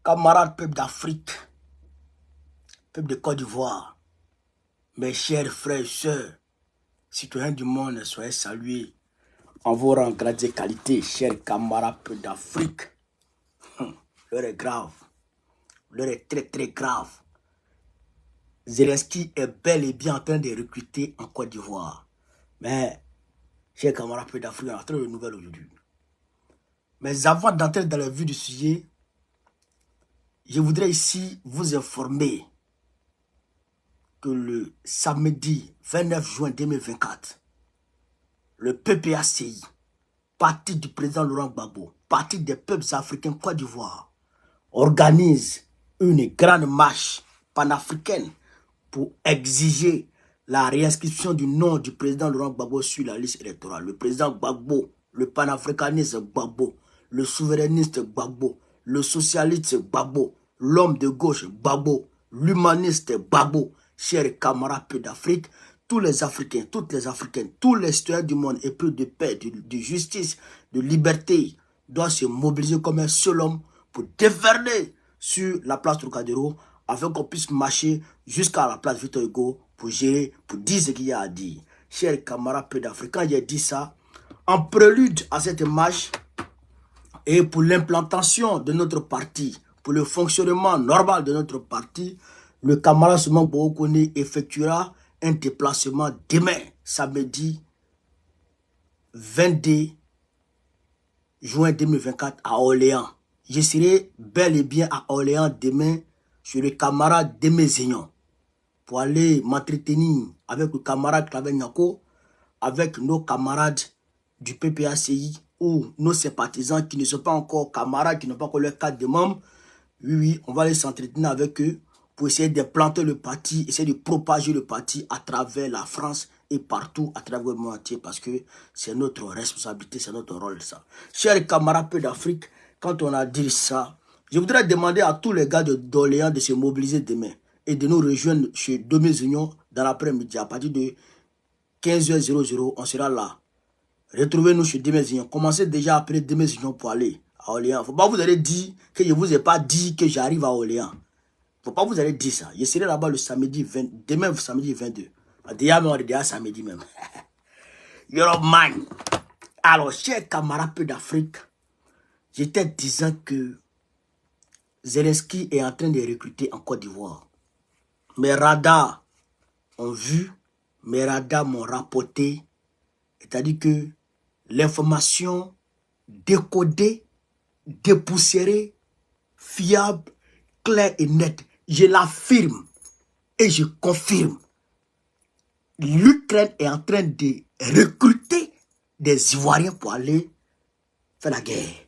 Camarades peuple d'Afrique, peuple de Côte d'Ivoire, mes chers frères et sœurs, citoyens du monde, soyez salués en vos rangs, grades et qualités, chers camarades peuple d'Afrique. L'heure est grave, l'heure est très très grave. Zelensky est bel et bien en train de recruter en Côte d'Ivoire. Mais, chers camarades peuple d'Afrique, on a trop de nouvelles aujourd'hui. Mais avant d'entrer dans le vif du sujet, je voudrais ici vous informer que le samedi 29 juin 2024, le PPACI, parti du président Laurent Gbagbo, parti des peuples africains Côte d'Ivoire, organise une grande marche panafricaine pour exiger la réinscription du nom du président Laurent Gbagbo sur la liste électorale. Le président Gbagbo, le panafricaniste Gbagbo, le souverainiste Gbagbo, le socialiste Gbagbo, l'homme de gauche Gbagbo, l'humaniste Gbagbo, chers camarades peu d'Afrique, tous les Africains, toutes les Africaines, tous les citoyens du monde épris de paix, de justice, de liberté, doivent se mobiliser comme un seul homme pour déferler sur la place Trocadéro afin qu'on puisse marcher jusqu'à la place Victor Hugo pour gérer, pour dire ce qu'il y a à dire. Chers camarades peu d'Afrique, quand j'ai dit ça, en prélude à cette marche et pour l'implantation de notre parti, pour le fonctionnement normal de notre parti, le camarade Souman Bookone effectuera un déplacement demain, samedi 22 juin 2024 à Orléans. Je serai bel et bien à Orléans demain chez le camarade Demezignon pour aller m'entretenir avec le camarade Claver Nyako, avec nos camarades du PPACI ou nos sympathisants qui ne sont pas encore camarades, qui n'ont pas encore leur carte de membre. Oui, on va aller s'entretenir avec eux pour essayer d'implanter le parti, essayer de propager le parti à travers la France et partout à travers le monde entier parce que c'est notre responsabilité, c'est notre rôle ça. Chers camarades peu d'Afrique, quand on a dit ça, je voudrais demander à tous les gars d'Orléans de se mobiliser demain et de nous rejoindre chez Dominique Union dans l'après-midi à partir de 15h00, on sera là. Retrouvez-nous chez Dominique Union. Commencez déjà à appeler Dominique Union pour aller à Orléans. Faut pas vous allez dire que je vous ai pas dit que j'arrive à Orléans. Faut pas vous allez dire ça. Je serai là-bas le samedi 20, demain samedi 22. Déjà, on est déjà samedi même. Yo man. Alors, chers camarades peu d'Afrique, j'étais disant que Zelensky est en train de recruter en Côte d'Ivoire. Mes radars ont vu, mes radars m'ont rapporté, c'est-à-dire que l'information décodée, dépoussiérée, fiable, claire et nette, je l'affirme et je confirme. L'Ukraine est en train de recruter des Ivoiriens pour aller faire la guerre.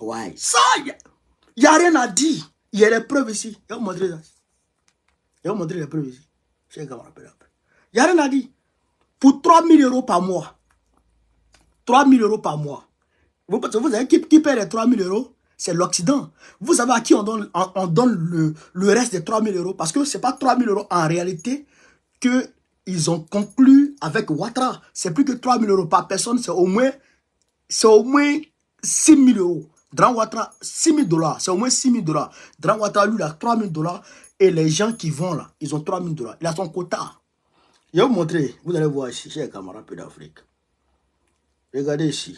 Ouais, ça, il n'y a rien à dire. Il y a les preuves ici. Je vais vous montrer ça. Je vais vous montrer les preuves ici. Il n'y a rien à dire. Pour 3 000 € par mois. 3 000 € par mois. Vous savez qui paie les 3 000 €? C'est l'Occident. Vous savez à qui on donne le reste des 3 000 € parce que ce n'est pas 3 000 € en réalité qu'ils ont conclu avec Ouattara. C'est plus que 3 000 € par personne, c'est au moins 6 000 €. Dran Ouattara, 6 000 $. C'est au moins 6 000 $. Dran Ouattara, lui, il a 3 000 $ et les gens qui vont là, ils ont 3 000 $. Il a son quota. Je vais vous montrer. Vous allez voir ici, chers camarades peu d'Afrique. Regardez ici.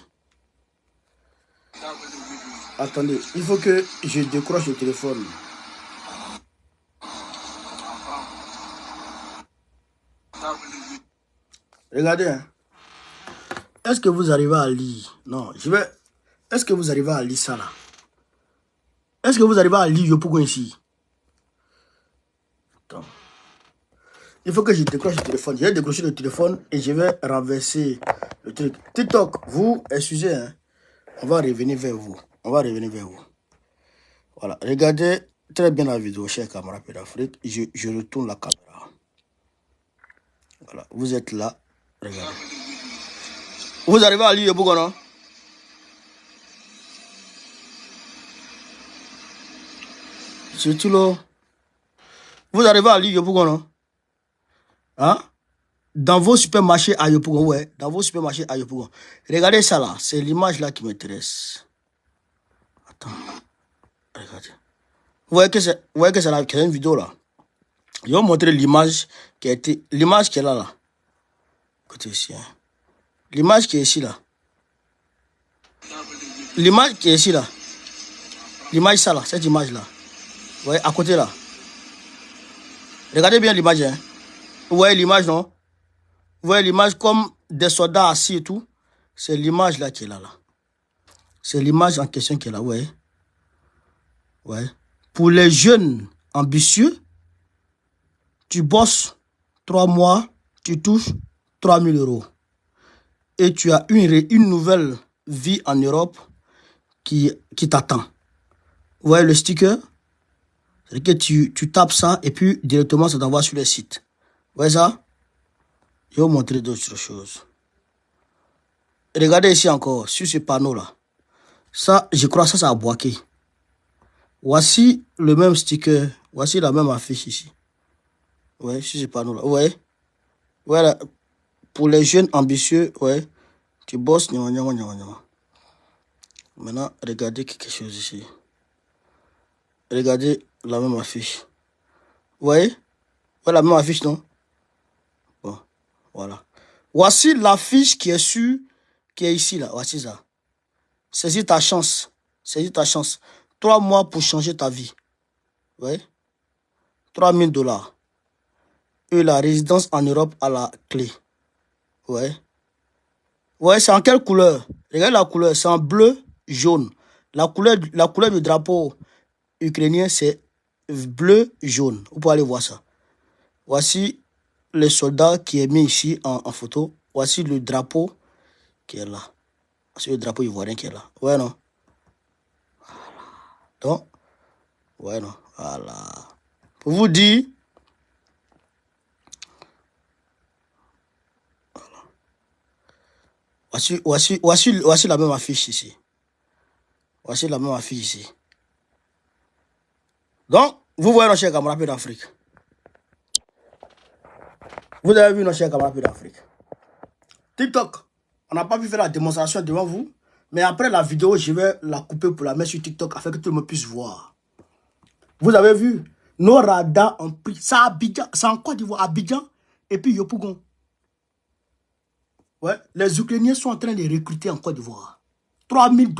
Attendez, il faut que je décroche le téléphone. Regardez. Hein. Est-ce que vous arrivez à lire? Non, je vais... Est-ce que vous arrivez à lire ça là? Est-ce que vous arrivez à lire Yopougon ici? Attends. Il faut que je décroche le téléphone. Je vais décrocher le téléphone et je vais renverser le truc. TikTok, vous, excusez, hein. On va revenir vers vous. On va revenir vers vous. Voilà. Regardez très bien la vidéo, chers camarades d'Afrique. Je retourne la caméra. Voilà. Vous êtes là. Regardez. Vous arrivez à lire Yopougon, non? C'est tout là. Vous arrivez à lire Yopougon, non? Hein? Dans vos supermarchés à Yopougon, ouais. Dans vos supermarchés à Yopougon. Regardez ça là. C'est l'image là qui m'intéresse. Attends. Regardez. Vous voyez que c'est une vidéo là. Je vais vous montrer l'image qui a été. L'image qui est là. Écoutez ici. Hein. L'image qui est ici là. L'image qui est ici là. L'image ça là. Cette image là. Vous voyez à côté là. Regardez bien l'image. Hein. Vous voyez l'image non? Vous voyez l'image comme des soldats assis et tout. C'est l'image là qui est là. C'est l'image en question qui est là. Vous voyez? Ouais. Pour les jeunes ambitieux, tu bosses 3 mois, tu touches 3 000 euros. Et tu as une nouvelle vie en Europe qui t'attend. Vous voyez le sticker? C'est que tu tapes ça et puis directement ça t'envoie sur le site. Vous voyez ça? Je vais vous montrer d'autres choses. Regardez ici encore, sur ce panneau là. Ça, je crois ça a boaqué. Voici le même sticker. Voici la même affiche ici. Ouais, sur ce panneau là. Ouais. Voilà. Pour les jeunes ambitieux, ouais. Tu bosses. Maintenant, regardez quelque chose ici. Regardez la même affiche. Vous voyez? Voilà la même affiche, non? Bon, voilà. Voici l'affiche qui est ici, là. Voici ça. Saisis ta chance. Saisis ta chance. 3 mois pour changer ta vie. Vous voyez? 3 000 $. Et la résidence en Europe à la clé. Vous voyez? Vous voyez, c'est en quelle couleur? Regardez la couleur. C'est en bleu, jaune. La couleur du drapeau ukrainien, c'est bleu, jaune. Vous pouvez aller voir ça. Voici le soldat qui est mis ici en photo. Voici le drapeau qui est là. Voici le drapeau ivoirien qui est là. Ouais, non? Donc, ouais, non? Voilà. Pour vous dire, voici la même affiche ici. Voici la même affiche ici. Donc, vous voyez nos chers camarades d'Afrique. Vous avez vu nos chers camarades d'Afrique. TikTok, on n'a pas pu faire la démonstration devant vous. Mais après la vidéo, je vais la couper pour la mettre sur TikTok afin que tout le monde puisse voir. Vous avez vu, nos radars ont pris. C'est Abidjan, c'est en Côte d'Ivoire, Abidjan et puis Yopougon. Ouais, les Ukrainiens sont en train de recruter en Côte d'Ivoire. 3 000 $.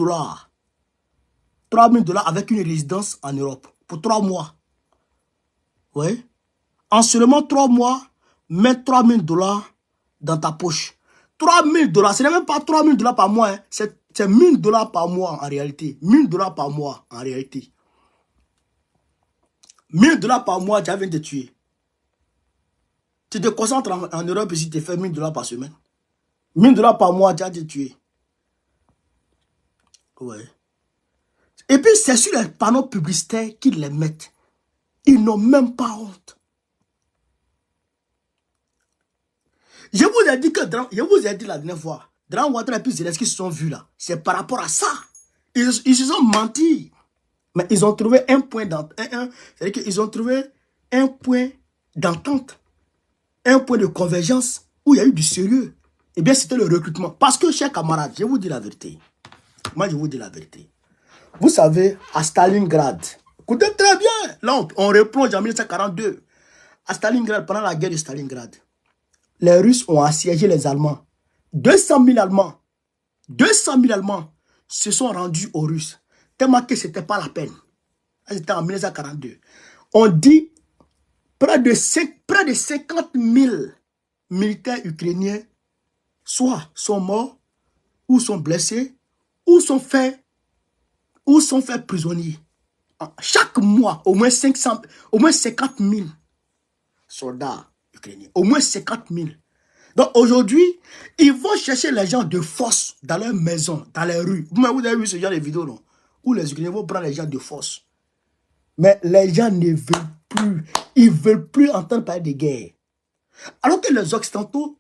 3 000 $ avec une résidence en Europe pour 3 mois. Ouais. En seulement 3 mois, mets 3 000 $ dans ta poche. 3 000 $, ce n'est même pas 3 000 $ par mois. Hein. C'est 1 000 $ par mois en réalité. 1 000 $ par mois en réalité. 1 000 $ par mois, tu viens de te tuer. Tu te concentres en Europe et si tu fais 1 000 $ par semaine. 1 000 $ par mois, tu vas te tuer. Ouais. Et puis, c'est sur les panneaux publicitaires qu'ils les mettent. Ils n'ont même pas honte. Je vous ai dit la dernière fois, Dran Ouattara et puis Zelensky se sont vus là. C'est par rapport à ça. Ils se sont menti. Mais ils ont trouvé un point d'entente. C'est-à-dire qu'ils ont trouvé un point d'entente. Un point de convergence où il y a eu du sérieux. Eh bien, c'était le recrutement. Parce que, chers camarades, je vous dis la vérité. Moi, je vous dis la vérité. Vous savez, à Stalingrad, écoutez très bien, là, on replonge en 1942. À Stalingrad, pendant la guerre de Stalingrad, les Russes ont assiégé les Allemands. 200 000 Allemands. 200 000 Allemands se sont rendus aux Russes. Tellement que ce n'était pas la peine. C'était en 1942. On dit près de 50 000 militaires ukrainiens soit sont morts, ou sont blessés, ou sont faits prisonniers. Chaque mois, au moins 50 000 soldats ukrainiens. Au moins 50 000. Donc aujourd'hui, ils vont chercher les gens de force dans leur maison, dans les rues. Vous avez vu ce genre de vidéo, non? Où les Ukrainiens vont prendre les gens de force. Mais les gens ne veulent plus. Ils ne veulent plus entendre parler de guerre. Alors que les Occidentaux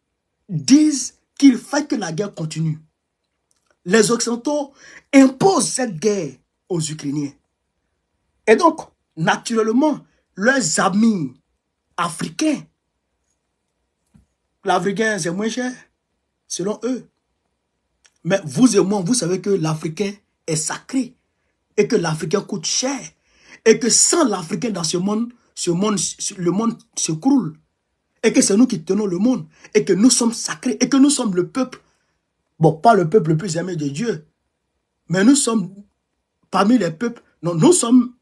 disent qu'il faut que la guerre continue. Les Occidentaux imposent cette guerre aux Ukrainiens. Et donc, naturellement, leurs amis africains, l'Africain c'est moins cher, selon eux. Mais vous et moi, vous savez que l'Africain est sacré. et que l'Africain coûte cher. Et que sans l'Africain dans le monde s'écroule. Et que c'est nous qui tenons le monde. Et que nous sommes sacrés. Et que nous sommes le peuple. Bon, pas le peuple le plus aimé de Dieu. Mais nous sommes parmi les peuples. Non, nous sommes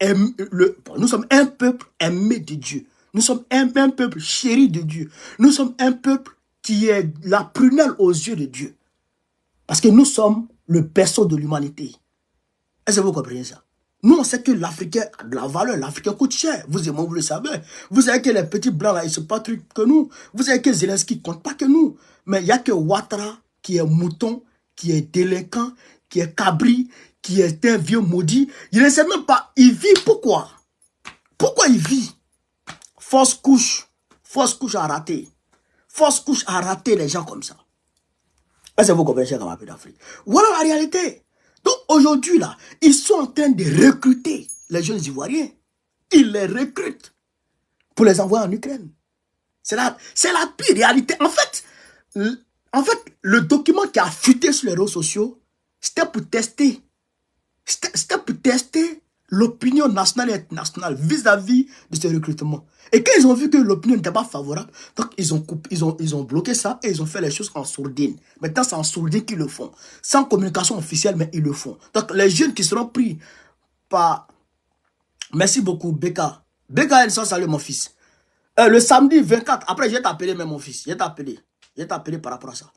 un peuple aimé de Dieu. Nous sommes un peuple chéri de Dieu. Nous sommes un peuple qui est la prunelle aux yeux de Dieu. Parce que nous sommes le berceau de l'humanité. Est-ce que vous comprenez ça? Nous, on sait que l'Africain a de la valeur. L'Africain coûte cher. Vous et moi, vous le savez. Vous savez que les petits blancs, là, ils ne sont pas trucs que nous. Vous savez que Zelensky ne compte pas que nous. Mais il n'y a que Ouattara qui est mouton, qui est délinquant, qui est cabri, qui est un vieux maudit. Il ne sait même pas. Il vit pourquoi? Pourquoi il vit? Fausse couche à rater. Fausse couche à rater les gens comme ça. Est-ce que vous comprenez, chers camarades d'Afrique? Voilà la réalité. Donc aujourd'hui, là, ils sont en train de recruter les jeunes Ivoiriens. Ils les recrutent pour les envoyer en Ukraine. C'est la pire réalité. En fait, le document qui a fuité sur les réseaux sociaux, c'était pour tester. C'était pour tester l'opinion nationale et internationale vis-à-vis de ce recrutement. Et quand ils ont vu que l'opinion n'était pas favorable, donc ils ont bloqué ça et ils ont fait les choses en sourdine. Maintenant, c'est en sourdine qu'ils le font. Sans communication officielle, mais ils le font. Donc, les jeunes qui seront pris par... Merci beaucoup, Beka. Beka, ils sont salués, mon fils. Le samedi 24, après, je vais t'appeler même mon fils. Je vais t'appeler par rapport à ça.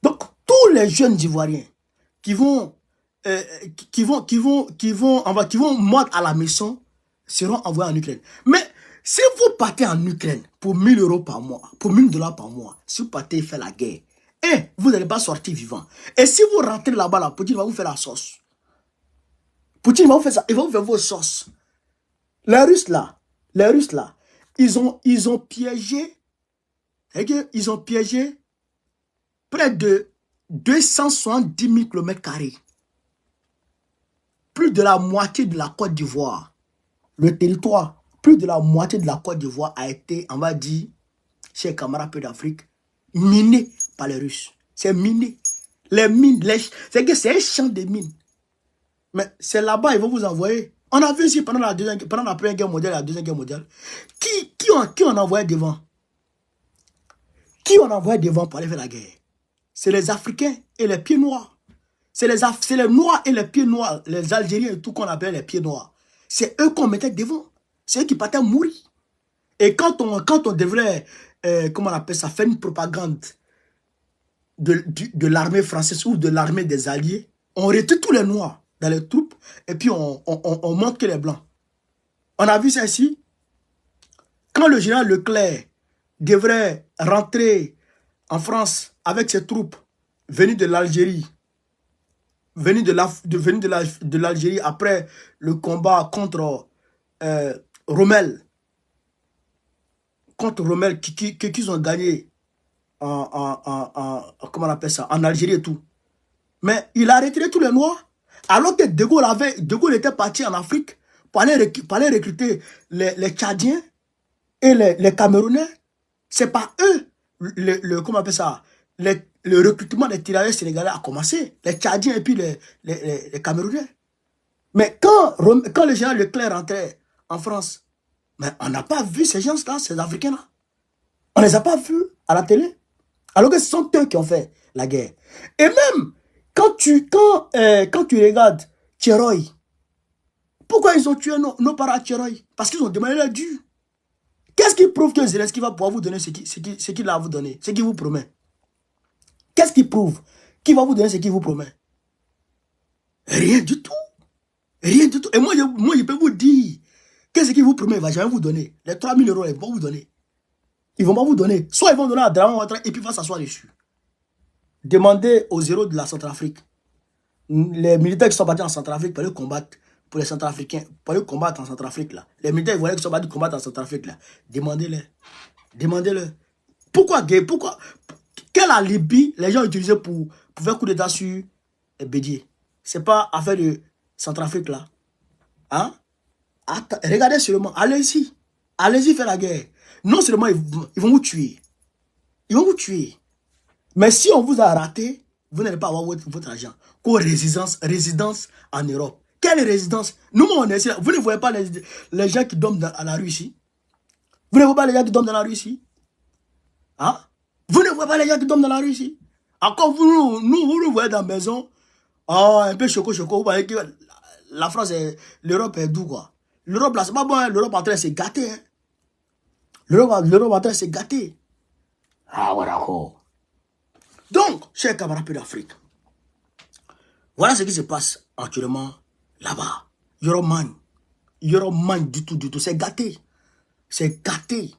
Donc, tous les jeunes Ivoiriens qui vont mordre à la maison seront envoyés en Ukraine. Mais si vous partez en Ukraine pour 1000 € par mois, pour 1000 $ par mois, si vous partez faire la guerre, vous n'allez pas sortir vivant. Et si vous rentrez là-bas, là, Poutine va vous faire la sauce. Poutine va vous faire ça, il va vous faire vos sauces. Les Russes là, ils ont piégé près de 270 000 km². Plus de la moitié de la Côte d'Ivoire, le territoire, plus de la moitié de la Côte d'Ivoire a été, on va dire, chers camarades d'Afrique, miné par les Russes. C'est miné. Les mines, c'est un champ de mines. Mais c'est là-bas, ils vont vous envoyer. On a vu ici pendant la Première Guerre mondiale et la Deuxième Guerre mondiale, qui on envoyait devant? Qui on envoyait devant pour aller faire la guerre? C'est les Africains et les pieds noirs. C'est les Noirs et les pieds noirs, les Algériens et tout qu'on appelle les pieds noirs. C'est eux qu'on mettait devant. C'est eux qui partaient mourir. Et quand on devrait, comment on appelle ça, faire une propagande de l'armée française ou de l'armée des Alliés, on retire tous les Noirs dans les troupes et puis on montre que les Blancs. On a vu ça ici. Quand le général Leclerc devrait rentrer en France avec ses troupes venues de l'Algérie, venues de l'Algérie après le combat contre Rommel, qu'ils ont gagné comment on appelle ça, en Algérie et tout. Mais il a retiré tous les Noirs, alors que De Gaulle était parti en Afrique pour aller recruter les Tchadiens et les Camerounais. C'est pas eux, comment on appelle ça, le recrutement des tirailleurs sénégalais a commencé, les Tchadiens et puis les Camerounais. Mais quand le général Leclerc rentrait en France, mais on n'a pas vu ces gens-là, ces Africains-là. On ne les a pas vus à la télé. Alors que ce sont eux qui ont fait la guerre. Et même, quand tu regardes Tcheroy, pourquoi ils ont tué nos parents à Tcheroy? Parce qu'ils ont demandé leur dû. Qu'est-ce qui prouve que Zelensky va pouvoir vous donner ce qu'il va vous donner, ce qu'il vous promet? Qu'est-ce qui prouve qu'il va vous donner ce qu'il vous promet? Rien du tout. Rien du tout. Et moi, je peux vous dire que ce qu'il vous promet, il ne va jamais vous donner. Les 3 000 €, ils vont vous donner. Ils ne vont pas vous donner. Soit ils vont donner à Draman Ouattara et puis il va s'asseoir dessus. Demandez aux héros de la Centrafrique. Les militaires qui sont partis en Centrafrique pour aller combattre pour les Centrafricains, pour aller combattre en Centrafrique là. Les militaires ivoiriens qui sont partis combattre en Centrafrique là. Demandez-les. Demandez-le. Pourquoi? Quel alibi les gens utilisaient pour faire coup d'état sur Bédier? Ce n'est pas affaire de Centrafrique là. Hein? Regardez seulement. Allez-y. Allez-y faire la guerre. Non seulement ils vont vous tuer. Ils vont vous tuer. Mais si on vous a raté, vous n'allez pas avoir votre argent. Qu'aux résidence en Europe. Quelle résidence? Nous, on est ici. Vous ne voyez pas les gens qui dorment à la rue ici? Vous ne voyez pas les gens qui dorment dans la rue ici? Hein? Vous ne voyez pas les gens qui dorment dans la rue ici? Encore vous nous voyez dans la maison. Oh, un peu choco. Vous voyez que la France, l'Europe est doux, quoi. L'Europe, là, c'est pas bon. Hein? L'Europe en train de se gâter. Hein? L'Europe en train de se gâter. Ah, voilà, quoi. Donc, chers camarades d'Afrique, voilà ce qui se passe actuellement là-bas. Euroman du tout. C'est gâté. C'est gâté.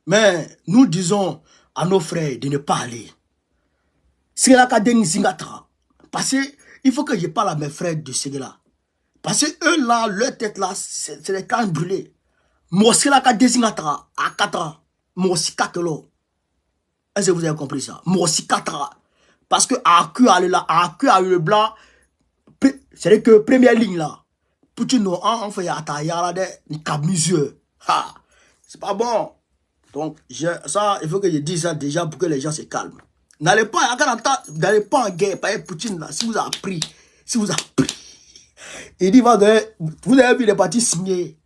Mais nous disons à nos frères de ne pas aller. C'est là qu'il Zingatra. Parce qu'il faut que je parle à mes frères de ce là. Parce que eux là, leur tête là, c'est des crânes brûlés. Moi c'est là qu'il Zingatra à 4 ans. Moi aussi 4 ans. Est-ce que vous avez compris ça? Moi aussi 4 ans. Parce que AQ a le blanc. C'est que première ligne là. Poutine on fait atayara de Kabuseux. C'est pas bon. Donc, ça, il faut que je dise ça déjà pour que les gens se calment. N'allez pas en guerre par Poutine là, si vous avez appris. Il dit, vous avez vu les partis signés.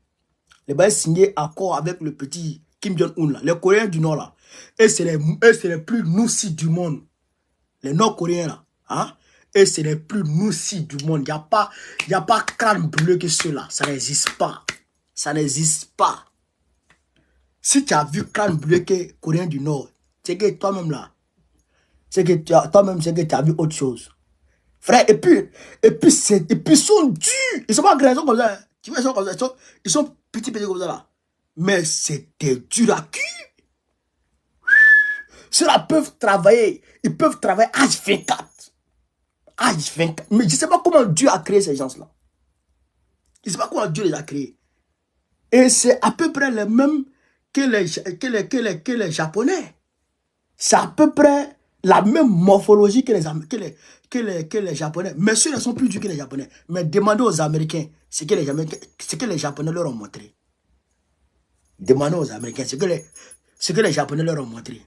Les partis signés accord avec le petit Kim Jong-un là, les Coréens du Nord là. Et c'est les plus nourris du monde. Les Nord-Coréens là. Hein? Et c'est les plus nourris du monde. Il n'y a pas crâne bleu que ceux-là. Ça n'existe pas. Ça n'existe pas. Si tu as vu crâne bleu que Coréen du Nord, c'est que toi-même là, c'est que tu as vu autre chose. Frère, et puis ils sont durs. Ils sont pas grands, ils sont comme ça. Tu vois, ils sont comme ça. Ils sont petits comme ça là. Mais c'était dur à cuire. Ceux-là peuvent travailler. Ils peuvent travailler H24. H24. Mais je ne sais pas comment Dieu a créé ces gens-là. Je ne sais pas comment Dieu les a créés. Et c'est à peu près les mêmes que les Japonais. C'est à peu près la même morphologie que les Japonais. Mais ceux-là sont plus durs que les Japonais. Mais demandez aux Américains ce que les Japonais leur ont montré. Demandez aux Américains ce que les Japonais leur ont montré.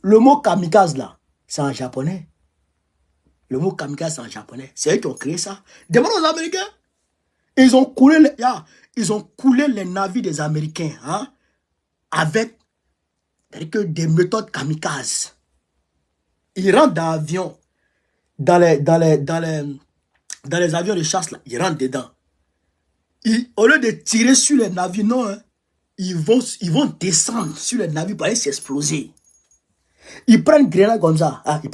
Le mot kamikaze là, c'est en japonais. Le mot kamikaze, c'est en japonais. C'est eux qui ont créé ça. Demandez aux Américains. Ils ont coulé les navires des Américains hein, avec des méthodes kamikazes. Ils rentrent dans l'avion, dans les avions de chasse, là, ils rentrent dedans. Au lieu de tirer sur les navires, non, hein, ils vont descendre sur les navires pour aller s'exploser. Ils prennent grenade comme ça, hein, ils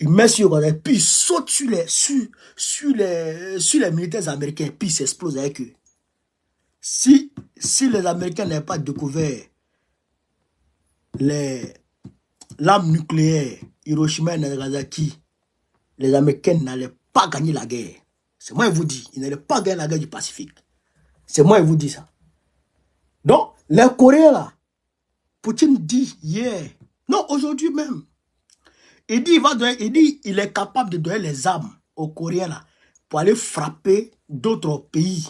mettent sur comme ça, puis ils sautent sur les militaires américains, puis ils s'explosent avec eux. Si les Américains n'avaient pas découvert l'arme nucléaire, Hiroshima et Nagasaki, les Américains n'allaient pas gagner la guerre. C'est moi qui vous dis, ils n'allaient pas gagner la guerre du Pacifique. C'est moi qui vous dis ça. Donc, les Coréens là, Poutine dit hier, non, aujourd'hui même, il dit il est capable de donner les armes aux Coréens là pour aller frapper d'autres pays,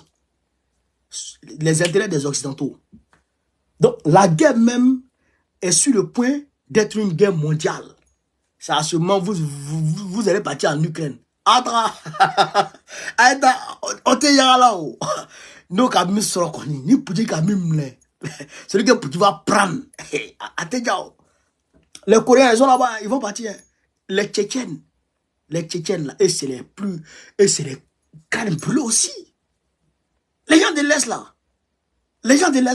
les intérêts des Occidentaux. Donc, la guerre même est sur le point d'être une guerre mondiale. C'est à ce moment vous allez partir en Ukraine. Nous, Kamim Sorokoni, ni Poutine Kamim, celui que Poutine va prendre. Les Coréens, ils sont là-bas, ils vont partir. Les Tchétchènes là, et c'est les plus, et c'est les crânes bleus aussi. Les gens de l'Est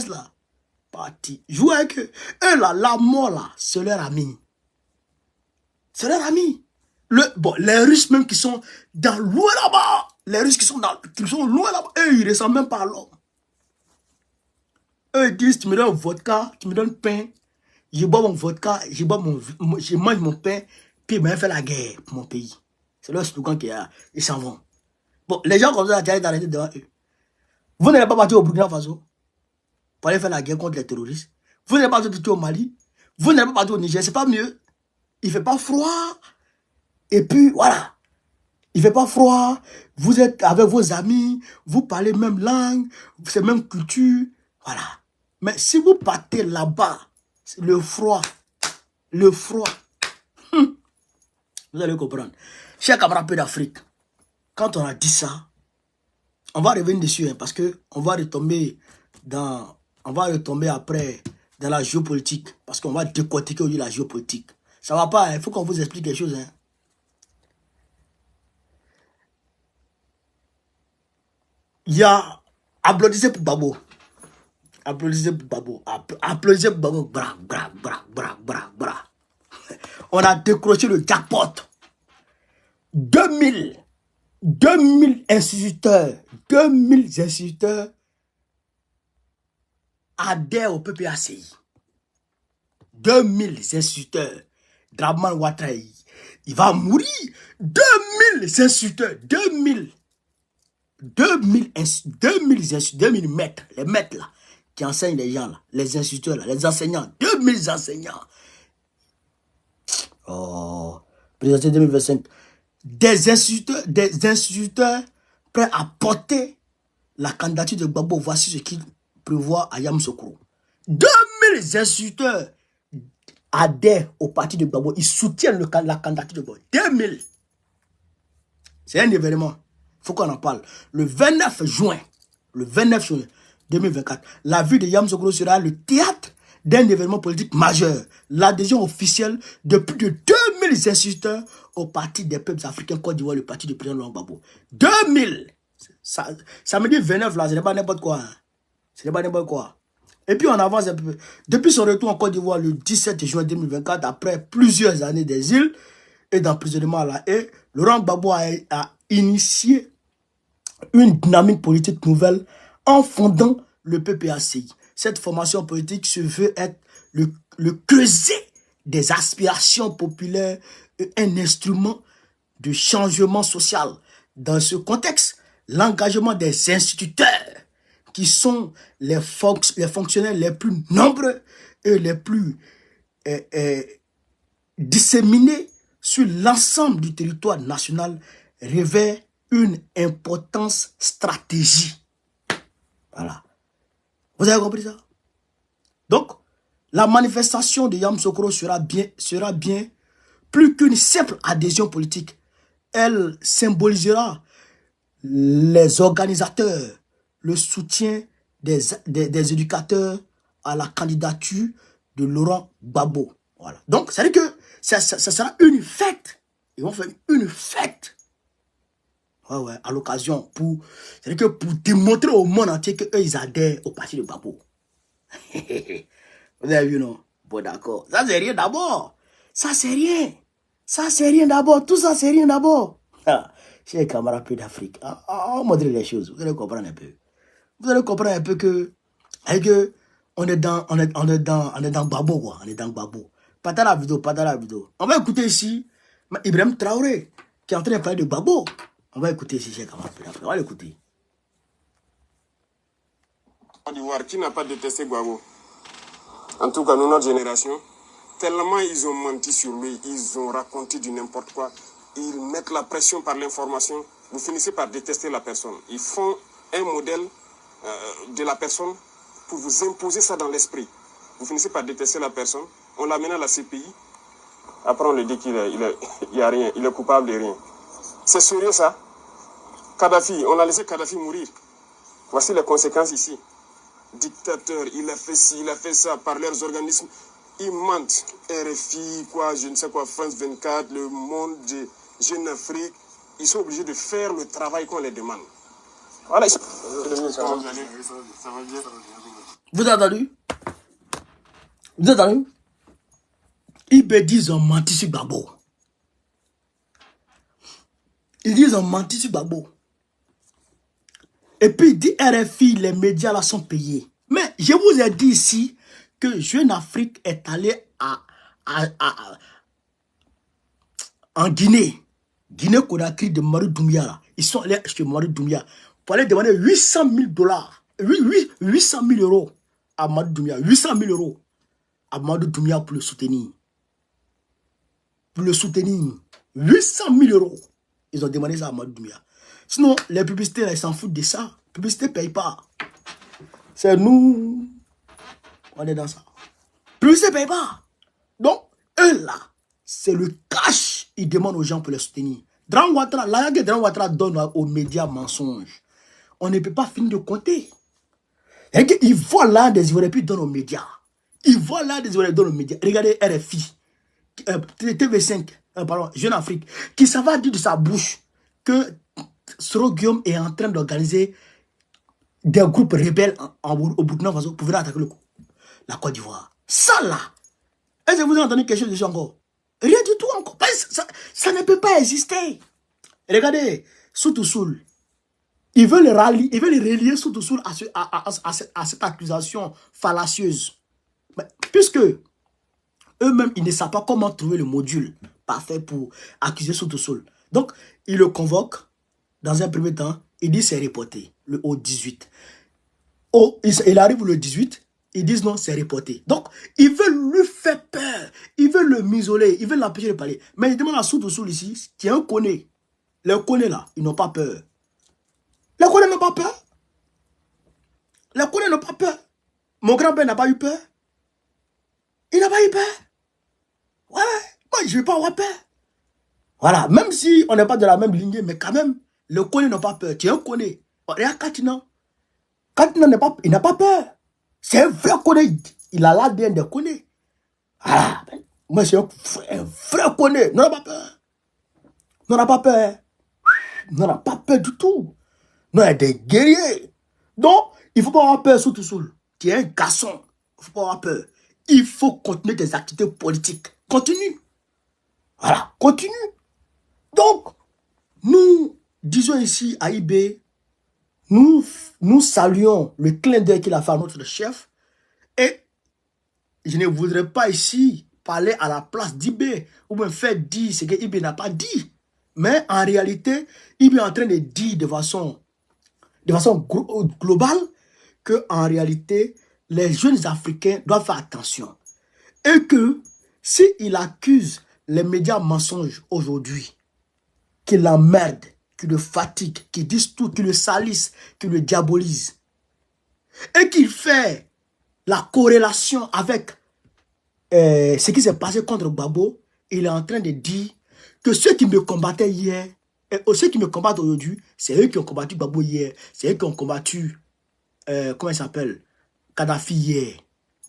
là, parti. Jouer avec eux. Eux là, la mort là, c'est leur ami. C'est leur ami. Les Russes même qui sont dans loin là-bas, les Russes qui sont loin là-bas, eux ils ne ressemblent même pas à l'homme. Eux ils disent, tu me donnes vodka, tu me donnes pain, je bois mon vodka, je mange mon pain, puis ils m'ont fait la guerre pour mon pays. C'est leur slogan qu'il y a, ils s'en vont. Bon, les gens comme ça, tu as arrêté devant eux. Vous n'allez pas partir au Burkina Faso pour aller faire la guerre contre les terroristes. Vous n'allez pas partir au Mali. Vous n'allez pas partir au Niger, c'est pas mieux. Il ne fait pas froid. Et puis, voilà. Il ne fait pas froid. Vous êtes avec vos amis. Vous parlez même langue. C'est même culture. Voilà. Mais si vous partez là-bas, le froid. Vous allez comprendre. Chers camarades d'Afrique, quand on a dit ça, On va revenir dessus, hein, parce que on va retomber après dans la géopolitique, parce qu'on va décortiquer aujourd'hui la géopolitique. Ça va pas, il faut qu'on vous explique quelque chose. Hein. Il y a applaudissez pour Babo. Applaudissez pour Babo. Applaudissez pour Babo. Bra, bra, bra, bra, bra, bra. On a décroché le jackpot. 2000 instituteurs adhèrent au PPACI. 2000 instituteurs. Draman Ouattara, il va mourir. 2000 instituteurs. 2000 maîtres. Les maîtres là, qui enseignent les gens là. Les instituteurs là, les enseignants. 2000 enseignants. Oh, présenté 2025. Des instituteurs prêts à porter la candidature de Gbagbo. Voici ce qu'il prévoit à Yamoussoukro. 2000 instituteurs adhèrent au parti de Gbagbo. Ils soutiennent la candidature de Gbagbo. 2000. C'est un événement. Il faut qu'on en parle. Le 29 juin 2024, la ville de Yamoussoukro sera le théâtre d'un événement politique majeur. L'adhésion officielle de plus de 2000 instituteurs au Parti des peuples africains Côte d'Ivoire, le parti du président Laurent Gbagbo. 2000. Ça me dit 29 là, ce n'est pas n'importe quoi. Hein. Ce n'est pas n'importe quoi. Et puis on avance un peu. Depuis son retour en Côte d'Ivoire le 17 juin 2024, après plusieurs années d'exil et d'emprisonnement à la haie, Laurent Gbagbo a initié une dynamique politique nouvelle en fondant le PPACI. Cette formation politique se veut être le creuset des aspirations populaires et un instrument de changement social. Dans ce contexte, l'engagement des instituteurs, qui sont les fonctionnaires les plus nombreux et les plus disséminés sur l'ensemble du territoire national, revêt une importance stratégique. Voilà. Vous avez compris ça? Donc, la manifestation de Yamoussoukro sera bien plus qu'une simple adhésion politique. Elle symbolisera les organisateurs, le soutien des éducateurs à la candidature de Laurent Gbagbo. Voilà. Donc, ça veut dire que ça sera une fête. Ils vont faire une fête. Ouais, à l'occasion, c'est-à-dire que pour démontrer au monde entier qu'eux, ils adhèrent au parti de Gbagbo. Vous avez vu, non? Bon, d'accord. Ça, c'est rien d'abord. Ça, c'est rien. Ça, c'est rien d'abord. Tout ça, c'est rien d'abord. Chers camarades d'Afrique, on montre les choses. Vous allez comprendre un peu. Vous allez comprendre un peu que on est dans Gbagbo, quoi. On est dans Gbagbo. Pas dans la vidéo. On va écouter ici Ibrahim Traoré, qui est en train de parler de Gbagbo. On va écouter ici, chers camarades d'Afrique. On va l'écouter. Qui n'a pas détesté Gbagbo? En tout cas, nous, notre génération, tellement ils ont menti sur lui, ils ont raconté du n'importe quoi, ils mettent la pression par l'information, vous finissez par détester la personne. Ils font un modèle de la personne pour vous imposer ça dans l'esprit. Vous finissez par détester la personne, on l'amène à la CPI, après on lui dit qu'il n'y a rien, il est coupable de rien. C'est sérieux ça? Kadhafi, on a laissé Kadhafi mourir. Voici les conséquences ici. Dictateur, il a fait ci, il a fait ça par leurs organismes. Ils mentent. RFI, quoi, je ne sais quoi, France 24, Le Monde, Jeune Afrique. Ils sont obligés de faire le travail qu'on les demande. Voilà. Vous avez entendu? Vous avez entendu? Ils disent ont menti sur Gbagbo. Ils disent ont menti sur Gbagbo. Et puis il dit RFI, les médias là sont payés. Mais je vous ai dit ici que Jeune Afrique est allé en Guinée. Guinée-Conakry de Mamadou Doumbia là. Ils sont allés chez Mamadou Doumbia pour aller demander 800 000 dollars. 800 000 euros à Mamadou Doumbia. 800 000 euros à Mamadou Doumbia pour le soutenir. Pour le soutenir. 800 000 euros. Ils ont demandé ça à Mamadou Doumbia. Sinon, les publicités, là, ils s'en foutent de ça. Les publicités ne payent pas. C'est nous. On est dans ça. Les publicités ne payent pas. Donc, eux, là, c'est le cash. Ils demandent aux gens pour les soutenir. Draman Ouattara, l'argent que Draman Ouattara donne aux médias mensonges. on ne peut pas finir de compter. Ils volent là des Ivoiriens puis donnent aux médias. Ils volent là des Ivoiriens donnent aux médias. Regardez RFI, TV5, pardon, Jeune Afrique, qui ça va dire de sa bouche que Soro Guillaume est en train d'organiser des groupes rebelles au Burkina Faso pour venir attaquer la Côte d'Ivoire. Ça là, est-ce que vous avez entendu quelque chose de ça encore? Rien du tout encore. Ça ne peut pas exister. Regardez, Soutoussoul. Ils veulent relier Soutoussoul à cette accusation fallacieuse. Mais, puisque eux-mêmes, ils ne savent pas comment trouver le module parfait pour accuser Soutoussoul. Donc, ils le convoquent dans un premier temps. Ils disent c'est reporté au 18. Il arrive le 18. Ils disent non, c'est reporté. Donc, ils veulent lui faire peur. Ils veulent le m'isoler. Ils veulent l'empêcher de parler. Mais ils demandent à Soutoussoul ici, qui est un conné. Les connés là, ils n'ont pas peur. Les connés n'ont pas peur. Les connés n'ont pas peur. Mon grand-père n'a pas eu peur. Il n'a pas eu peur. Ouais, moi je ne vais pas avoir peur. Voilà, même si on n'est pas de la même lignée, mais quand même, les connés n'ont pas peur. Tu es un conné. Regarde Katina. Katina il n'a pas peur. C'est un vrai conné. Il a l'ADN des connés. Voilà. Moi, c'est un vrai conné. On n'a pas peur. On n'a pas peur. On n'a pas peur du tout. Nous, on est des guerriers. Donc, il ne faut pas avoir peur sous tout seul. Tu es un garçon. Il ne faut pas avoir peur. Il faut continuer tes activités politiques. Continue. Voilà, continue. Donc, nous disons ici à IB, nous saluons le clin d'œil qu'il a fait à notre chef. Et je ne voudrais pas ici parler à la place d'IB ou me faire dire ce que IB n'a pas dit. Mais en réalité, IB est en train de dire de façon globale que en réalité, les jeunes Africains doivent faire attention. Et que s'il accuse les médias mensonges aujourd'hui, qui l'emmerdent, qui le fatiguent, qui disent tout, qui le salissent, qui le diabolisent, et qu'il fait la corrélation avec ce qui s'est passé contre Gbagbo, il est en train de dire que ceux qui me combattaient hier, et ceux qui me combattent aujourd'hui, c'est eux qui ont combattu Gbagbo hier, c'est eux qui ont combattu, comment il s'appelle, Kadhafi hier.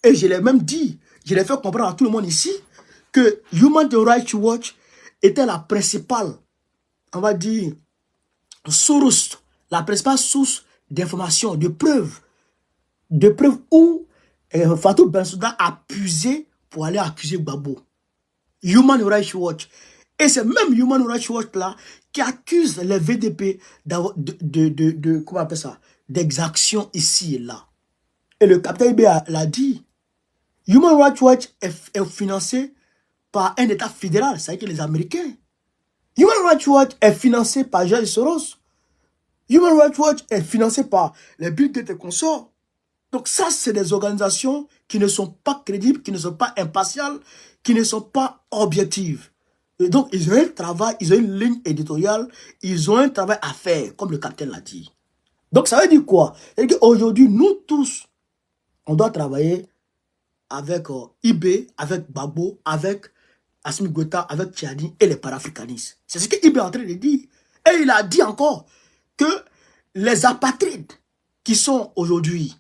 Et je l'ai même dit, je l'ai fait comprendre à tout le monde ici, que Human Rights Watch était la principale, on va dire, source, la principale source d'informations, de preuves où Fatou Bensouda a puisé pour aller accuser Gbagbo. Human Rights Watch. Et c'est même Human Rights Watch là qui accuse les VDP comment on appelle ça, d'exactions ici et là. Et le capitaine IB l'a dit. Human Rights Watch est financé par un État fédéral, c'est-à-dire les Américains. Human Rights Watch est financé par George Soros. Human Rights Watch est financé par les Bill Gates et consorts. Donc ça, c'est des organisations qui ne sont pas crédibles, qui ne sont pas impartiales, qui ne sont pas objectives. Et donc, ils ont un travail, ils ont une ligne éditoriale, ils ont un travail à faire, comme le capitaine l'a dit. Donc, ça veut dire quoi? C'est-à-dire qu'aujourd'hui, nous tous, on doit travailler avec IB, avec Gbagbo, avec Assimi Goïta, avec Tchadi et les panafricanistes. C'est ce que IB est en train de dire. Et il a dit encore que les apatrides qui sont aujourd'hui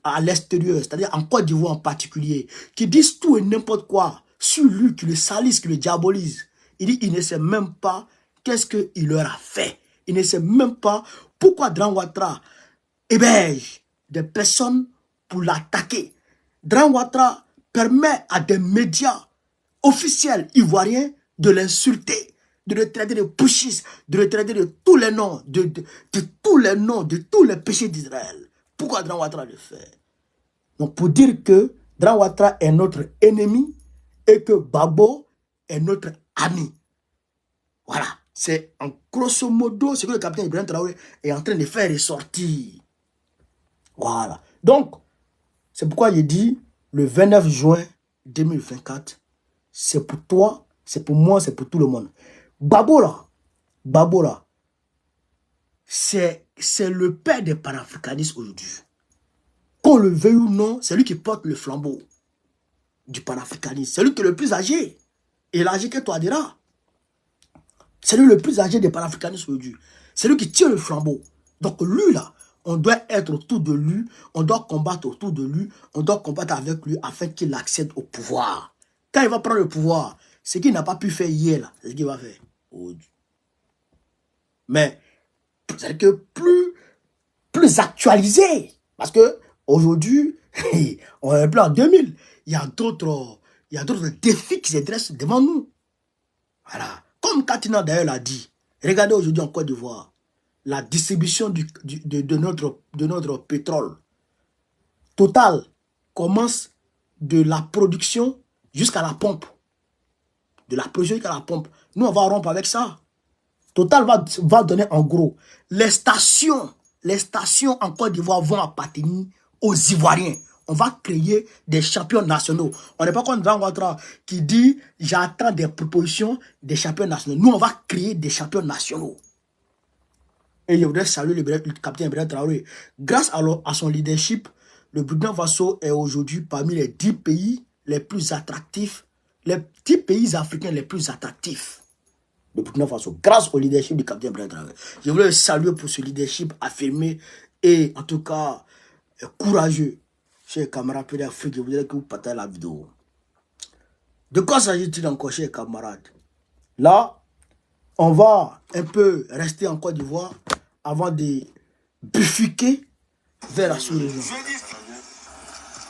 à l'extérieur, c'est-à-dire en Côte d'Ivoire en particulier, qui disent tout et n'importe quoi sur lui, qui le salissent, qui le diabolisent. Il dit, il ne sait même pas qu'est-ce qu'il leur a fait. Il ne sait même pas pourquoi Dran Ouattara héberge des personnes pour l'attaquer. Dran Ouattara permet à des médias officiels ivoiriens de l'insulter, de le traiter de pushistes, de le traiter de tous les noms, de tous les noms, de tous les péchés d'Israël. Pourquoi Dran Ouattara le fait? Donc pour dire que Dran Ouattara est notre ennemi et que Gbagbo est notre ami. Voilà. C'est en grosso modo ce que le capitaine Ibrahim Traoré est en train de faire ressortir. Voilà. Donc, c'est pourquoi il dit le 29 juin 2024, c'est pour toi, c'est pour moi, c'est pour tout le monde. Gbagbo là, c'est le père des panafricanistes aujourd'hui. Qu'on le veuille ou non, c'est lui qui porte le flambeau du panafricanisme. C'est lui qui est le plus âgé. Et l'âgé que toi dira. C'est lui le plus âgé des panafricanistes aujourd'hui. C'est lui qui tient le flambeau. Donc lui là, on doit être autour de lui, on doit combattre autour de lui, on doit combattre avec lui afin qu'il accède au pouvoir. Quand il va prendre le pouvoir, ce qu'il n'a pas pu faire hier là, c'est ce qu'il va faire. Mais c'est que plus actualisé. Parce que aujourd'hui, on est plein en 2000. Il y a d'autres défis qui se dressent devant nous. Voilà. Comme Katina d'ailleurs l'a dit. Regardez aujourd'hui en Côte d'Ivoire. La distribution de notre pétrole. Total commence de la production jusqu'à la pompe. De la production jusqu'à la pompe. Nous, on va rompre avec ça. Total va donner en gros. Les stations en Côte d'Ivoire vont appartenir aux Ivoiriens. On va créer des champions nationaux. On n'est pas comme Dran Ouattara qui dit j'attends des propositions des champions nationaux. Nous, on va créer des champions nationaux. Et je voudrais saluer le capitaine Ibrahim Traoré. Grâce à son leadership, le Burkina Faso est aujourd'hui parmi les 10 pays les plus attractifs, les 10 pays africains les plus attractifs. Le Burkina Faso, grâce au leadership du capitaine Ibrahim Traoré. Je voulais le saluer pour ce leadership affirmé et en tout cas courageux. Chers camarades d'Afrique, je voudrais que vous partagez la vidéo. De quoi s'agit-il encore, chers camarades? Là, on va un peu rester en Côte d'Ivoire avant de bifurquer vers la sous-région.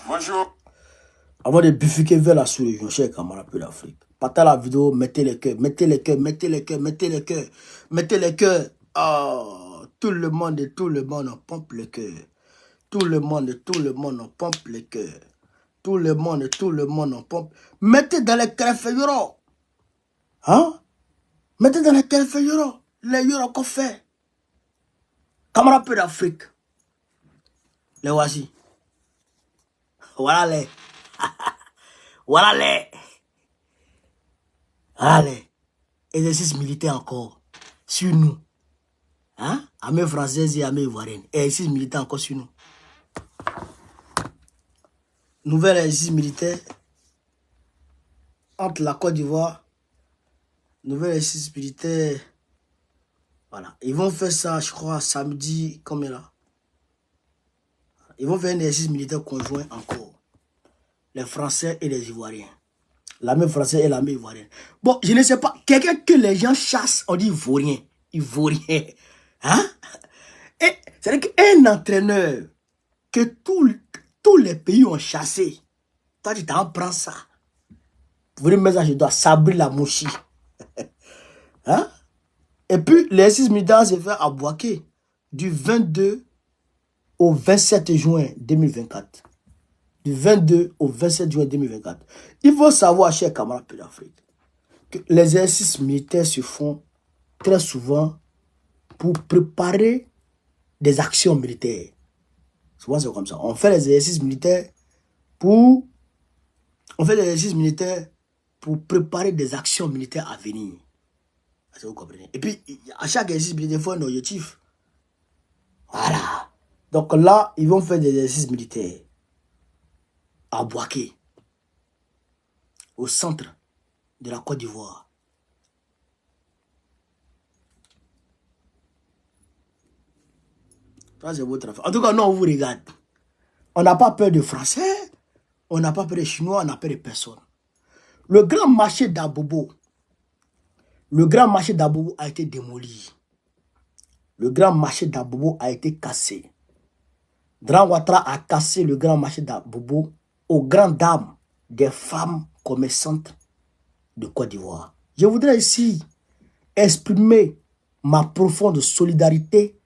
Bonjour. Avant de bifurquer vers la sous-région, chers camarades d'Afrique. Partagez la vidéo, mettez les cœurs, mettez les cœurs, mettez les cœurs, mettez les cœurs, mettez les cœurs. Oh, tout le monde on pompe le cœur. Tout le monde on pompe les cœurs. Tout le monde on pompe. Mettez dans les cœurs euro. Hein? Mettez dans les cœurs euro. Les euros qu'on fait. Camarades d'Afrique. Les voici. Voilà les. Voilà les. Allez, exercice militaire encore sur nous. Hein? Armée française et armée ivoirienne. Exercice militaire encore sur nous. Nouvel exercice militaire entre la Côte d'Ivoire. Nouvel exercice militaire. Voilà. Ils vont faire ça, je crois, samedi. Combien là? Ils vont faire un exercice militaire conjoint encore. Les Français et les Ivoiriens. L'armée française et l'armée ivoirienne. Bon, je ne sais pas. Quelqu'un que les gens chassent, on dit ivoirien. Ivoirien. Hein? Et c'est-à-dire qu'un entraîneur que tous les pays ont chassé, toi, tu t'en prends ça. Vous voulez mettre ça, je dois sabrer la mouchi. Hein? Et puis, l'exercice militaire se fait à Bouaké du 22 au 27 juin 2024. Du 22 au 27 juin 2024. Il faut savoir, chers camarades d'Afrique, que les exercices militaires se font très souvent pour préparer des actions militaires. Souvent, c'est comme ça. On fait les exercices militaires pour préparer des actions militaires à venir. Vous comprenez? Et puis, à chaque exercice militaire, il faut un objectif. Voilà. Donc là, ils vont faire des exercices militaires à Bouaké, au centre de la Côte d'Ivoire. Ça, c'est votre affaire. En tout cas, non, on vous regarde. On n'a pas peur de Français, on n'a pas peur de Chinois, on n'a peur de personne. Le grand marché d'Abobo, a été démoli. Le grand marché d'Abobo a été cassé. Dran Ouattara a cassé le grand marché d'Abobo aux grandes dames des femmes commerçantes de Côte d'Ivoire. Je voudrais ici exprimer ma profonde solidarité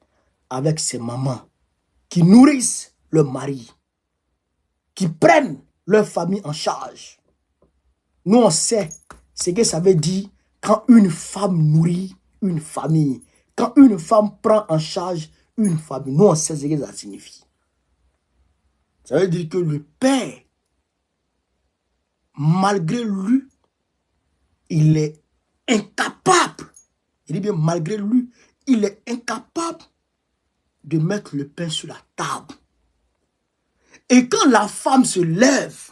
avec ces mamans qui nourrissent leur mari, qui prennent leur famille en charge. Nous, on sait ce que ça veut dire quand une femme nourrit une famille, quand une femme prend en charge une famille. Nous, on sait ce que ça signifie. Ça veut dire que le père, malgré lui, il est incapable. Il dit bien, malgré lui, il est incapable de mettre le pain sur la table. Et quand la femme se lève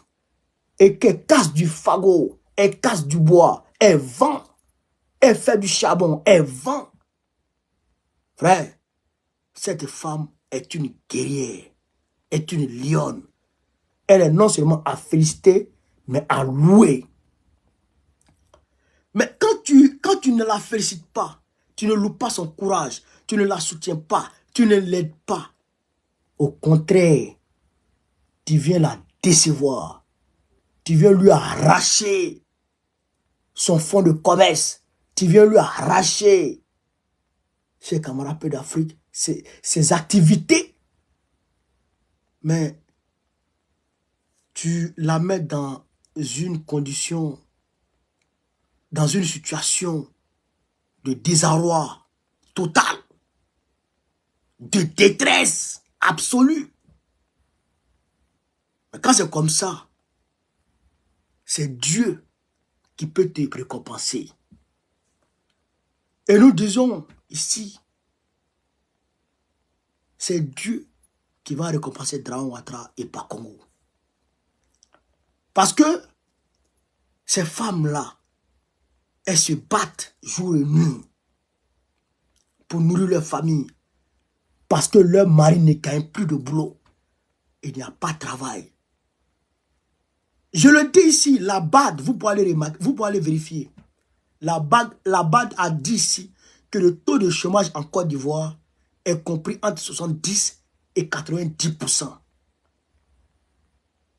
et qu'elle casse du fagot, elle casse du bois, elle vend, elle fait du charbon, elle vend. Frère, Cette femme est une guerrière, est une lionne. Elle est non seulement à féliciter, mais à louer. Mais quand tu ne la félicites pas, tu ne loues pas son courage, tu ne la soutiens pas, tu ne l'aides pas. Au contraire, tu viens la décevoir. Tu viens lui arracher son fonds de commerce. Tu viens lui arracher, chers camarades d'Afrique, ses activités. Mais tu la mets dans une condition, dans une situation de désarroi total, de détresse absolue. Mais quand c'est comme ça, c'est Dieu qui peut te récompenser. Et nous disons ici, c'est Dieu qui va récompenser Draman Ouattara et pas Congo. Parce que ces femmes-là, elles se battent jour et nuit pour nourrir leur famille. Parce que leur mari ne gagne plus de boulot. Il n'y a pas de travail. Je le dis ici, la BAD, vous pouvez aller remarquer, vous pouvez aller vérifier. La BAD a dit ici que le taux de chômage en Côte d'Ivoire est compris entre 70 et 90%.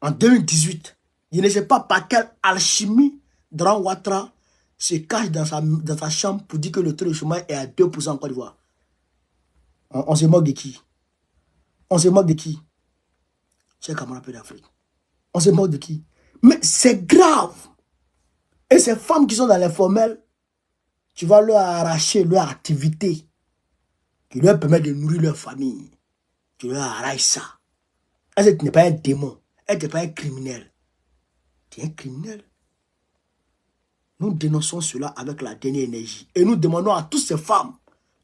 En 2018, je ne sais pas par quelle alchimie Draman Ouattara se cache dans sa chambre pour dire que le taux de chômage est à 2% en Côte d'Ivoire. On se moque de qui? On se moque de qui? Chers camarades d'Afrique. On se moque de qui? Mais c'est grave. Et ces femmes qui sont dans l'informel, tu vas leur arracher leur activité qui leur permet de nourrir leur famille. Tu leur arraches ça. Elle n'est pas un démon. Elle n'est pas un criminel. Tu es un criminel. Nous dénonçons cela avec la dernière énergie. Et nous demandons à toutes ces femmes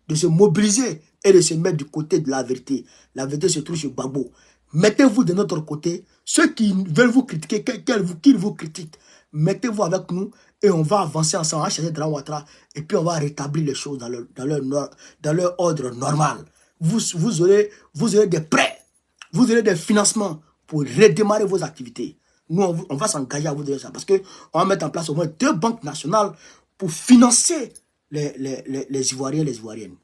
de se mobiliser et de se mettre du côté de la vérité. La vérité se trouve chez Gbagbo. Mettez-vous de notre côté. Ceux qui veulent vous critiquer, qu'ils vous critiquent, mettez-vous avec nous et on va avancer ensemble, on va chercher Draman Ouattara et puis on va rétablir les choses dans leur ordre normal. Vous aurez des prêts, vous aurez des financements pour redémarrer vos activités. Nous, on va s'engager à vous donner ça parce qu'on va mettre en place au moins 2 banques nationales pour financer les Ivoiriens et les Ivoiriennes.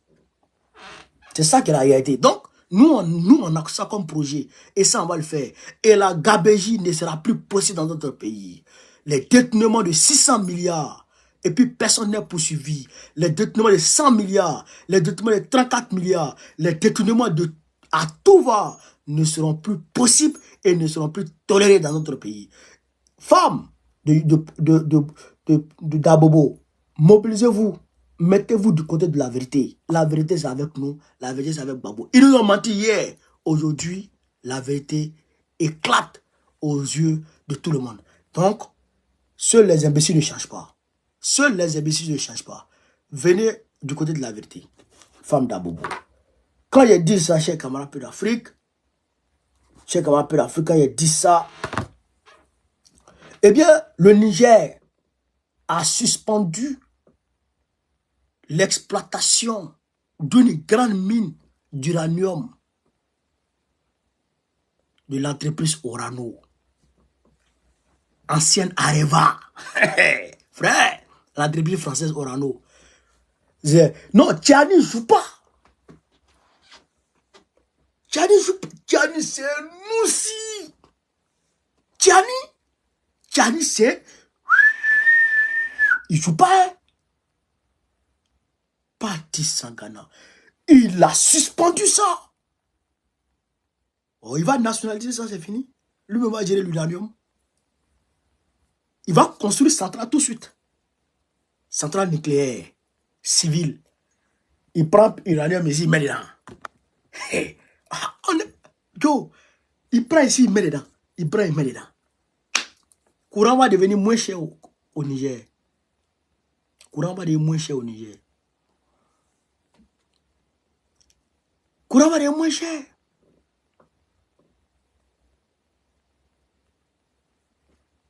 C'est ça qui est la réalité. Donc, nous, on a ça comme projet. Et ça, on va le faire. Et la gabégie ne sera plus possible dans notre pays. Les détournements de 600 milliards. Et puis, personne n'est poursuivi. Les détournements de 100 milliards. Les détournements de 34 milliards. Les détournements à tout va ne seront plus possibles et ne seront plus tolérés dans notre pays. Femmes d'Abobo, mobilisez-vous. Mettez-vous du côté de la vérité. La vérité, c'est avec nous. La vérité, c'est avec Gbagbo. Ils nous ont menti hier. Aujourd'hui, la vérité éclate aux yeux de tout le monde. Donc, seuls les imbéciles ne changent pas. Seuls les imbéciles ne changent pas. Venez du côté de la vérité. Femme d'Abobo. Quand j'ai dit ça, chers camarades d'Afrique, quand j'ai dit ça, eh bien, le Niger a suspendu l'exploitation d'une grande mine d'uranium de l'entreprise Orano, ancienne Areva. Frère, l'entreprise française Orano. Non, Tchani ne joue pas. Tchani joue pas. Tchani, c'est nous aussi. Tchani, c'est... Il ne joue pas, hein. Parti Sangana. Il a suspendu ça. Oh, il va nationaliser ça, c'est fini. Lui-même va gérer l'uranium. Il va construire une centrale tout de suite. Centrale nucléaire, civile. Il prend l'uranium ici, il met dedans. Hey. Il prend ici, il met dedans. Il prend, il met dedans. Courant va devenir moins cher au Niger. Courant va devenir moins cher au Niger. Courant va devenir moins cher.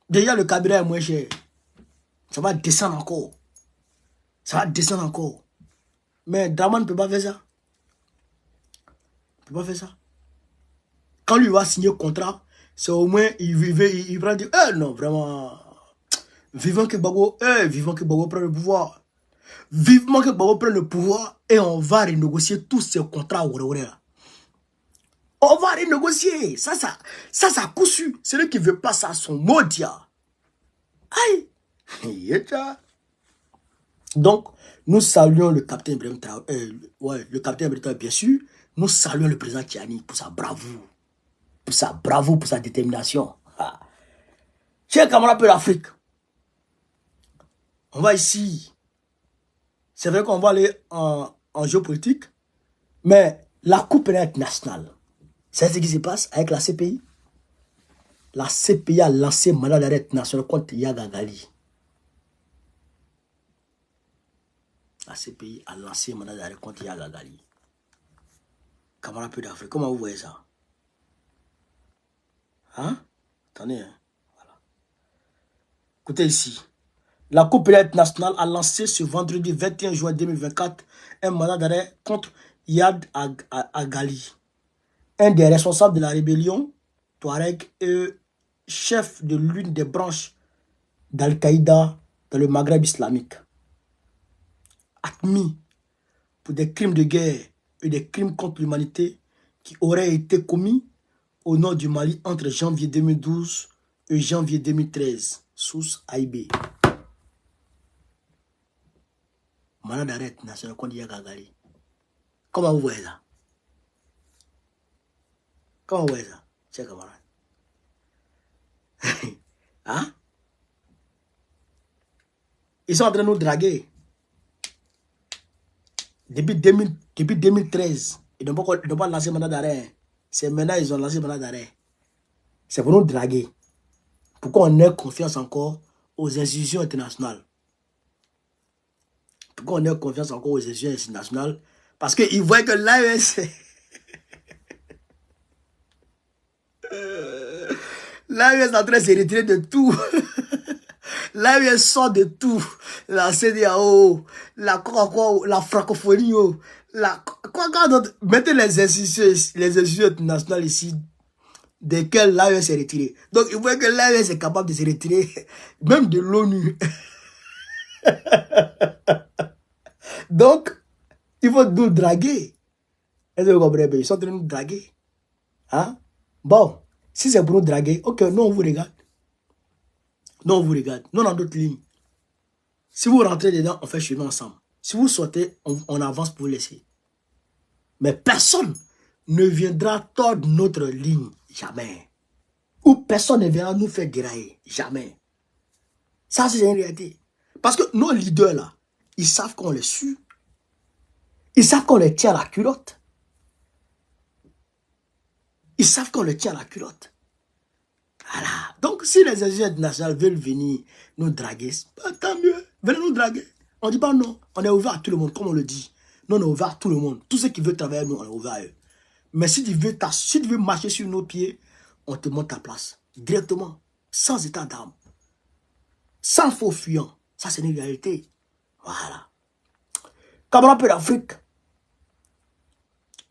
Déjà, le carburant est moins cher. Ça va descendre encore. Ça va descendre encore. Mais Draman ne peut pas faire ça. ne peut pas faire ça. Quand lui va signer contrat, c'est au moins, il va dire, non, vraiment, vivant que Gbagbo prenne le pouvoir. Vivement que Gbagbo prenne le pouvoir et on va renégocier tous ces contrats. On va renégocier. Ça, coup sûr. Celui qui ne veut pas ça, son maudit. Aïe. Donc, nous saluons le capitaine Ibrahim Traoré, le capitaine Ibrahim Traoré, bien sûr. Nous saluons le président Tchiani pour sa bravoure. Pour sa détermination. Ah. Chers camarades de l'Afrique, on va ici. C'est vrai qu'on va aller en géopolitique, mais la Coupe internationale, c'est ce qui se passe avec la CPI. La CPI a lancé mandat d'arrêt national contre Yaga Gali. La CPI a lancé mandat d'arrêt contre Yaga Gali. Camarades d'Afrique, comment vous voyez ça? Hein? Attendez, hein? Voilà. Écoutez ici. La Cour pénale internationale a lancé ce vendredi 21 juin 2024 un mandat d'arrêt contre Yad Agali, un des responsables de la rébellion Touareg et chef de l'une des branches d'Al-Qaïda dans le Maghreb islamique. Admis pour des crimes de guerre et des crimes contre l'humanité qui auraient été commis au nord du Mali entre janvier 2012 et janvier 2013, source AIB. Mandat d'arrêt national contre Yaga Gali. Comment vous voyez ça? Comment vous voyez ça, chers camarades? Hein? Ils sont en train de nous draguer. Depuis 2013, ils n'ont pas lancé mandat d'arrêt. C'est maintenant qu'ils ont lancé mandat d'arrêt. C'est pour nous draguer. Pourquoi on ait confiance encore aux institutions internationales? Pourquoi on ait confiance encore aux institutions internationales? Parce qu'ils voient que l'AES... l'AES est en train de se retirer de tout. L'AES sort de tout. La CEDEAO, la francophonie, mettez les institutions internationales ici, desquelles l'AES est retiré. Donc, ils voient que l'AES est capable de se retirer, même de l'ONU. Donc, il faut nous draguer. Est-ce que vous comprenez? Ils sont en train de nous draguer. Hein? Bon, si c'est pour nous draguer, ok, nous on vous regarde. Nous on vous regarde. Nous on a d'autres lignes. Si vous rentrez dedans, on fait chemin ensemble. Si vous sortez, on avance pour vous laisser. Mais personne ne viendra tordre notre ligne. Jamais. Ou personne ne viendra nous faire dérailler. Jamais. Ça, c'est une réalité. Parce que nos leaders là, ils savent qu'on les suit. Ils savent qu'on les tient à la culotte. Ils savent qu'on les tient à la culotte. Voilà. Donc, si les institutions internationales veulent venir nous draguer, tant mieux. Venez nous draguer. On ne dit pas non. On est ouvert à tout le monde, comme on le dit. Nous, on est ouvert à tout le monde. Tous ceux qui veulent travailler avec nous, on est ouvert à eux. Mais si tu veux marcher sur nos pieds, on te monte ta place. Directement. Sans état d'âme. Sans faux fuyant. Ça, c'est une réalité. Voilà. Camarades d'Afrique.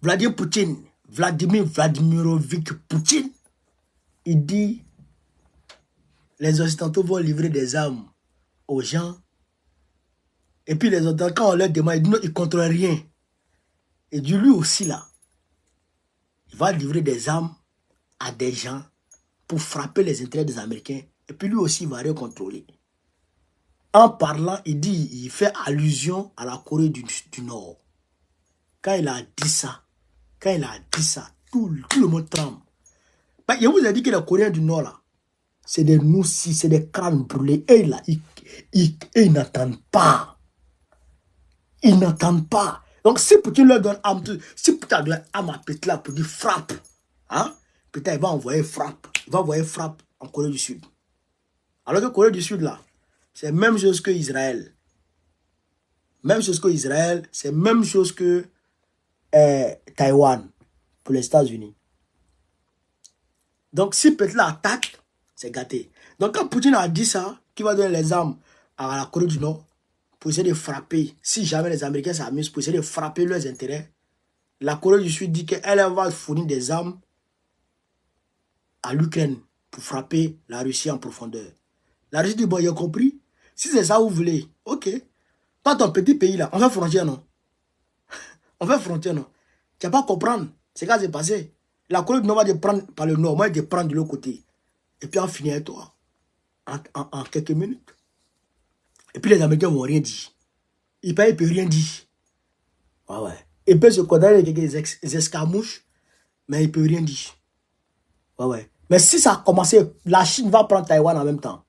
Vladimir Vladimirovich Poutine, il dit les Occidentaux vont livrer des armes aux gens. Et puis les autres, quand on leur demande, ils disent non, ils ne contrôlent rien. Et du lui aussi là, il va livrer des armes à des gens pour frapper les intérêts des Américains. Et puis lui aussi, il va rien contrôler. En parlant, il fait allusion à la Corée du Nord. Quand il a dit ça, tout le monde tremble. Je vous ai dit que les Coréens du Nord, là, c'est des noussis, c'est des crânes brûlés. Et là, ils n'entendent pas. Ils n'entendent pas. Donc, si Poutine leur donne arme, si Poutine donne arme à Pétla pour dire frappe, hein, peut-être il va envoyer frappe. Il va envoyer frappe en Corée du Sud. Alors que Corée du Sud, là, c'est même chose que Israël. Même chose que Israël, c'est même chose que Taïwan pour les États-Unis. Donc, si Pétla attaque, c'est gâté. Donc, quand Poutine a dit ça, qu'il va donner les armes à la Corée du Nord pour essayer de frapper, si jamais les Américains s'amusent, pour essayer de frapper leurs intérêts, la Corée du Sud dit qu'elle va fournir des armes à l'Ukraine pour frapper la Russie en profondeur. La Russie dit, bon, il a compris. Si c'est ça que vous voulez, ok. Pas ton petit pays là, on fait frontière, non? On fait frontière, non? Tu vas pas comprendre ce qui s'est passé. La Corée du Nord va te prendre par le nord, moi je te prendre de l'autre côté. Et puis on finit avec toi. En quelques minutes. Et puis les Américains ne vont rien dire. Ils ne peuvent rien dire. Ouais, ouais. Ils peuvent se condamner avec quelques escarmouches, mais ils ne peuvent rien dire. Ouais, ouais. Mais si ça a commencé, la Chine va prendre Taïwan en même temps.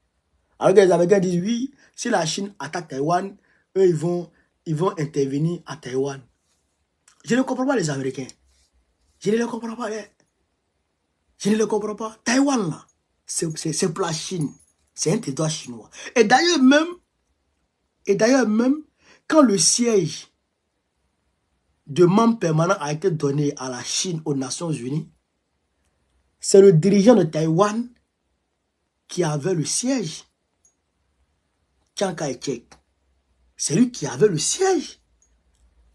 Alors que les Américains disent oui, si la Chine attaque Taïwan, eux ils vont intervenir à Taïwan. Je ne comprends pas les Américains. Je ne les comprends pas. Je ne les comprends pas. Taïwan là, c'est pour la Chine. C'est un territoire chinois. Et d'ailleurs même, quand le siège de membre permanent a été donné à la Chine aux Nations Unies, c'est le dirigeant de Taïwan qui avait le siège. Chiang Kai-shek. C'est lui qui avait le siège.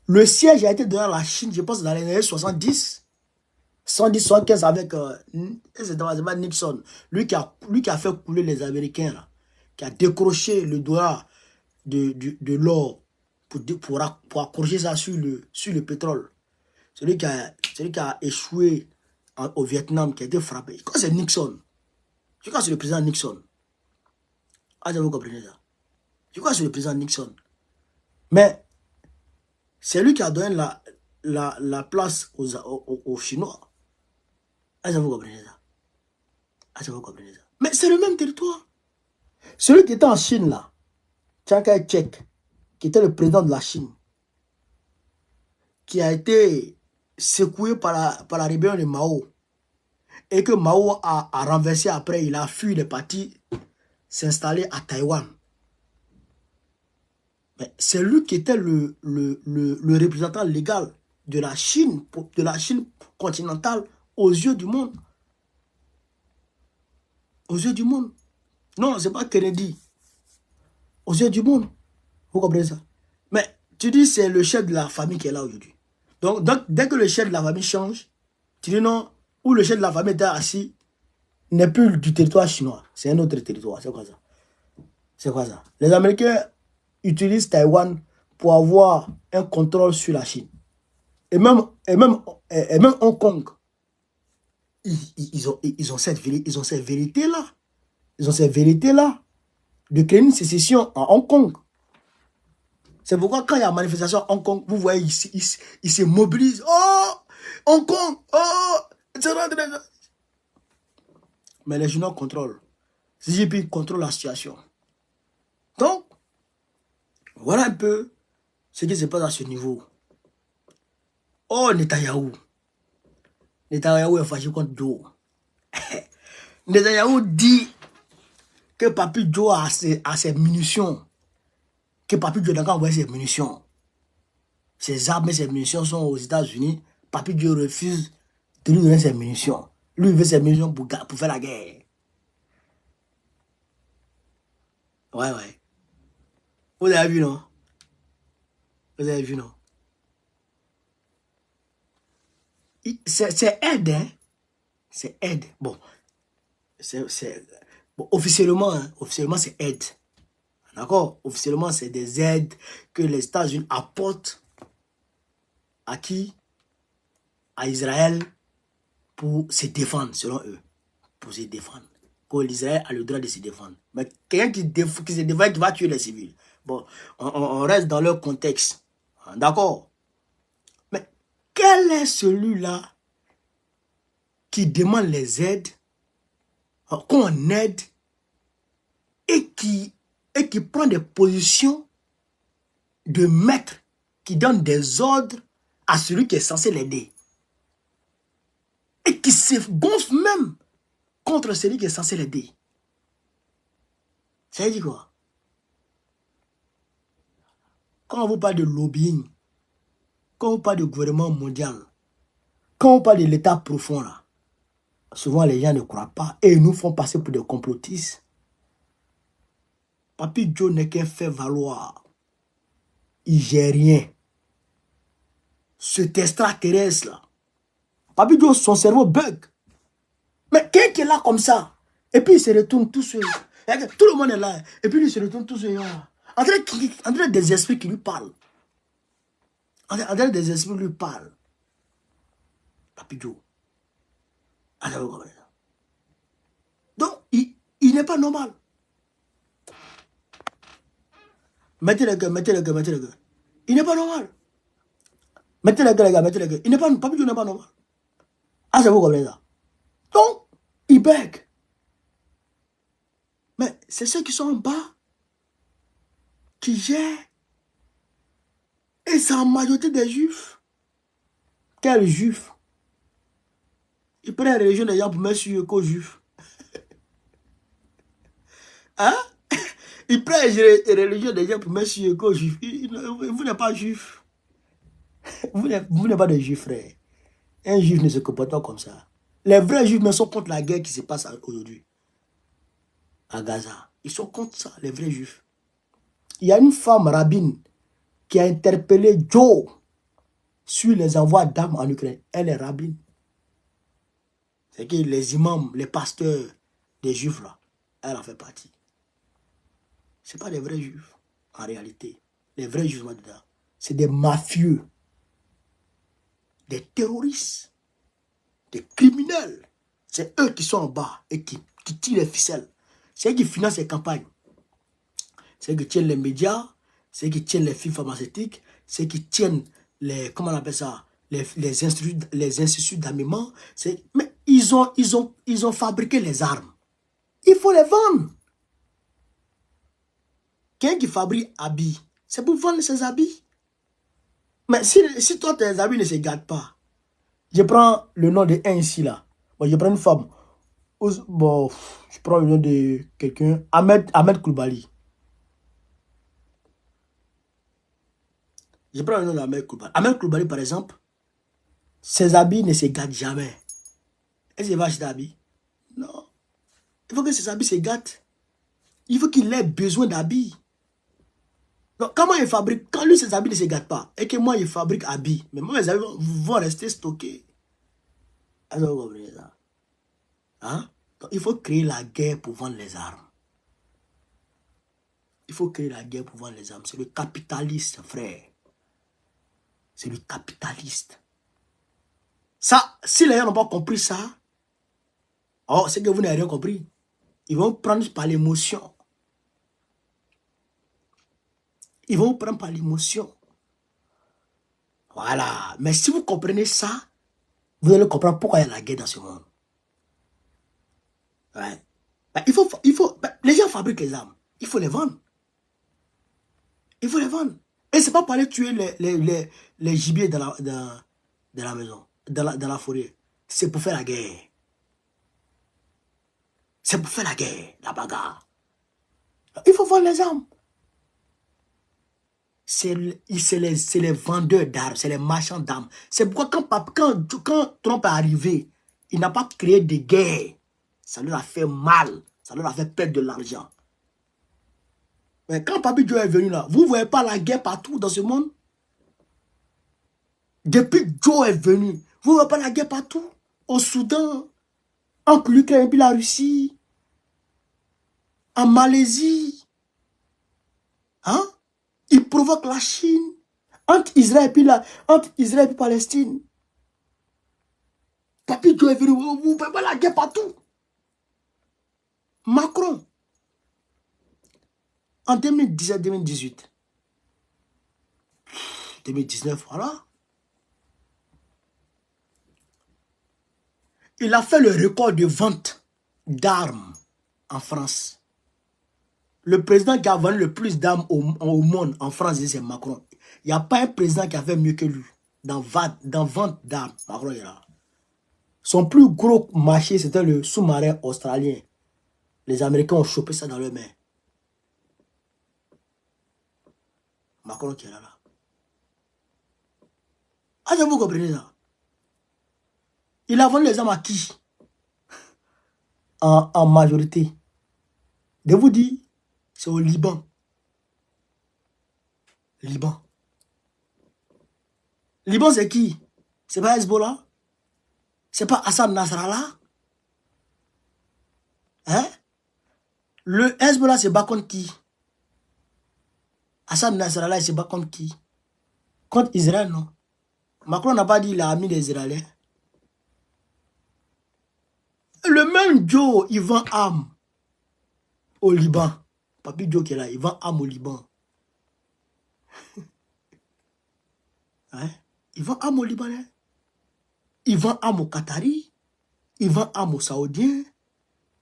Le siège a été donné à la Chine, je pense, dans les années 70. 110-115 avec Nixon. Lui qui a fait couler les Américains, là, qui a décroché le doigt de l'or pour accrocher ça sur le pétrole. Celui qui a échoué au Vietnam, qui a été frappé. Je crois que c'est Nixon. Je crois que c'est le président Nixon. Ah, vous comprenez ça? Je crois que c'est le président Nixon. Mais c'est lui qui a donné la place aux Chinois. Ah, vous comprenez ça? Ah, vous comprenez ça? Mais c'est le même territoire. Celui qui était en Chine, là, Chiang Kai-shek, qui était le président de la Chine, qui a été secoué par la rébellion de Mao, et que Mao a renversé après, il a fui, il est parti s'installer à Taïwan. C'est lui qui était le représentant légal de la Chine continentale aux yeux du monde. Aux yeux du monde. Non, ce n'est pas Kennedy. Aux yeux du monde. Vous comprenez ça? Mais tu dis c'est le chef de la famille qui est là aujourd'hui. Donc, dès que le chef de la famille change, tu dis non, où le chef de la famille était assis, n'est plus du territoire chinois. C'est un autre territoire. C'est quoi ça? C'est quoi ça? Les Américains utilisent Taïwan pour avoir un contrôle sur la Chine. Et même Hong Kong, ils ont cette vérité-là. Ils ont cette vérité-là de créer une sécession en Hong Kong. C'est pourquoi quand il y a manifestation à Hong Kong, vous voyez, ils se mobilisent. Oh, Hong Kong, oh, etc. Mais les Chinois contrôlent. Xi Jinping contrôle la situation. Donc, voilà un peu ce qui se passe à ce niveau. Oh, Netanyahou. Netanyahou est fâché contre Joe. Netanyahou dit que Papi Joe a ses munitions. Que Papi Joe n'a qu'à envoyer ses munitions. Ses armes et ses munitions sont aux États-Unis. Papi Joe refuse de lui donner ses munitions. Lui, il veut ses munitions pour faire la guerre. Ouais, ouais. Vous avez vu, non? Vous avez vu, non? C'est aide, hein? C'est aide. Bon, bon, officiellement, hein, officiellement c'est aide. D'accord? Officiellement, c'est des aides que les États-Unis apportent à qui? À Israël pour se défendre, selon eux. Pour se défendre. Que l'Israël a le droit de se défendre. Mais quelqu'un qui se défend, qui va tuer les civils. Bon, on reste dans leur contexte. D'accord? Mais quel est celui-là qui demande les aides, qu'on aide, et qui prend des positions de maître, qui donne des ordres à celui qui est censé l'aider? Et qui se gonfle même contre celui qui est censé l'aider. Ça veut dire quoi? Quand on vous parle de lobbying, quand on parle de gouvernement mondial, quand on parle de l'état profond là, souvent les gens ne croient pas et ils nous font passer pour des complotistes. Papi Joe n'est qu'un fait valoir. Il gère rien. cet extraterrestre-là. Papi Joe, son cerveau bug. Mais quelqu'un qui est là comme ça, et puis il se retourne tout seul. Tout le monde est là, et puis il se retourne tout seul. En train des esprits qui lui parlent. En train des esprits lui parlent. Papi Joe. Donc, il n'est pas normal. Mettez le gars, mettez le gars, mettez le gars. Il n'est pas normal. Mettez le gars, les gars, mettez le gars. Il n'est pas, Papi Joe n'est pas normal. Ah, c'est vous comme ça. Donc, il bègue. Mais c'est ceux qui sont en bas qui gèrent. Et c'est en majorité des juifs. Quels juifs? Ils prennent la religion des gens pour mettre sur qu'aux juifs. Hein? Ils prennent la religion des gens pour mettre sur qu'aux juifs. Vous n'êtes pas juif. Vous n'êtes pas des juifs, frère. Un juif ne se comporte pas comme ça. Les vrais juifs sont contre la guerre qui se passe aujourd'hui à Gaza. Ils sont contre ça, les vrais juifs. Il y a une femme rabbine qui a interpellé Joe sur les envois d'armes en Ukraine. Elle est rabbine. C'est que les imams, les pasteurs des juifs là, elle en fait partie. Ce n'est pas des vrais juifs, en réalité. Les vrais juifs, c'est des mafieux, des terroristes, des criminels. C'est eux qui sont en bas et qui tirent les ficelles. C'est eux qui financent les campagnes. C'est eux qui tiennent les médias, c'est eux qui tiennent les films pharmaceutiques, c'est eux qui tiennent les, comment on appelle ça, les instituts d'armement. Mais ils ont fabriqué les armes. Il faut les vendre. Quelqu'un qui fabrique habits, c'est pour vendre ses habits. Mais si toi, tes habits ne se gardent pas, je prends le nom de un ici, là. Bon, je prends une femme. Bon, je prends le nom de quelqu'un, Ahmed Koulibaly. Je prends le nom d'Ahmed Koulibaly. Ahmed Koulibaly, par exemple, ses habits ne se gâtent jamais. Est-ce qu'il va acheter d'habits? Non. Il faut que ses habits se gâtent. Il faut qu'il ait besoin d'habits. Donc, comment il fabrique? Quand lui, ses habits ne se gâtent pas, et que moi, il fabrique habits, mais moi, mes habits vont rester stockés. Est-ce que vous comprenez ça? Hein? Donc, il faut créer la guerre pour vendre les armes. Il faut créer la guerre pour vendre les armes. C'est le capitaliste, frère. C'est le capitaliste. Ça, si les gens n'ont pas compris ça, oh, c'est que vous n'avez rien compris. Ils vont prendre par l'émotion. Ils vont prendre par l'émotion. Voilà. Mais si vous comprenez ça, vous allez comprendre pourquoi il y a la guerre dans ce monde. Ouais. Les gens fabriquent les armes. Il faut les vendre. Il faut les vendre. Et c'est pas pour aller tuer les gibiers dans la maison, dans la forêt. C'est pour faire la guerre. C'est pour faire la guerre, la bagarre. Il faut vendre les armes. C'est les vendeurs d'armes, c'est les marchands d'armes. C'est pourquoi quand Trump est arrivé, il n'a pas créé de guerre. Ça leur a fait mal. Ça leur a fait perdre de l'argent. Mais quand Papi Joe est venu là, vous ne voyez pas la guerre partout dans ce monde? Depuis Joe est venu, vous ne voyez pas la guerre partout? Au Soudan, entre l'Ukraine et puis la Russie, en Malaisie. Hein? Il provoque la Chine, entre Israël et Palestine. Papi Joe est venu, vous ne voyez pas la guerre partout? Macron, en 2017-2018, 2019, voilà. Il a fait le record de vente d'armes en France. Le président qui a vendu le plus d'armes au monde en France, c'est Macron. Il n'y a pas un président qui a fait mieux que lui dans vente d'armes. Macron est là. Son plus gros marché, c'était le sous-marin australien. Les Américains ont chopé ça dans leurs mains. Macron qui est là. Ah, vous comprenez ça? Il a vendu les armes à qui? En majorité. De vous dire, c'est au Liban. Liban, c'est qui? C'est pas Hezbollah? C'est pas Hassan Nasrallah? Hein? Le Hezbollah se bat contre qui? Hassan Nasrallah se bat contre qui? Contre Israël, non? Macron n'a pas dit il a mis les Israéliens. Le même Joe, il vend armes au Liban. Papi Joe qui est là, il vend armes au Liban. Hein? Il vend armes au Libanais. Il vend armes aux Qataris. Il vend armes aux Saoudiens.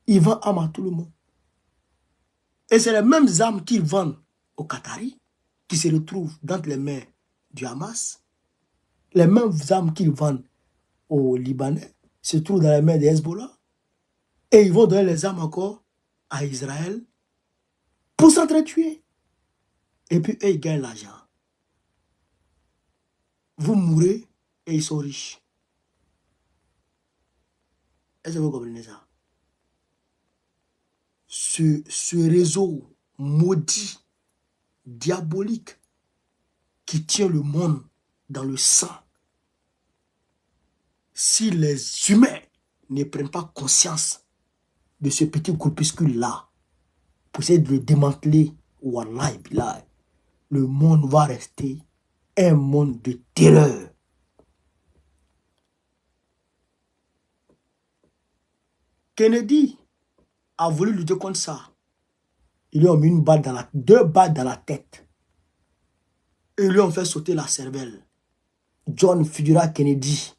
Il vend armes à tout le monde. Et c'est les mêmes armes qu'ils vendent aux Qataris qui se retrouvent dans les mains du Hamas. Les mêmes armes qu'ils vendent aux Libanais se trouvent dans les mains des Hezbollah. Et ils vont donner les armes encore à Israël pour s'entretuer. Et puis eux, ils gagnent l'argent. Vous mourrez et ils sont riches. Est-ce que vous comprenez ça? Ce réseau maudit, diabolique, qui tient le monde dans le sang. Si les humains ne prennent pas conscience de ce petit groupuscule-là, pour essayer de le démanteler, wallahi billah, le monde va rester un monde de terreur. Kennedy a voulu lutter contre ça. Ils lui ont mis deux balles dans la tête. Et ils lui ont fait sauter la cervelle. John Fitzgerald Kennedy.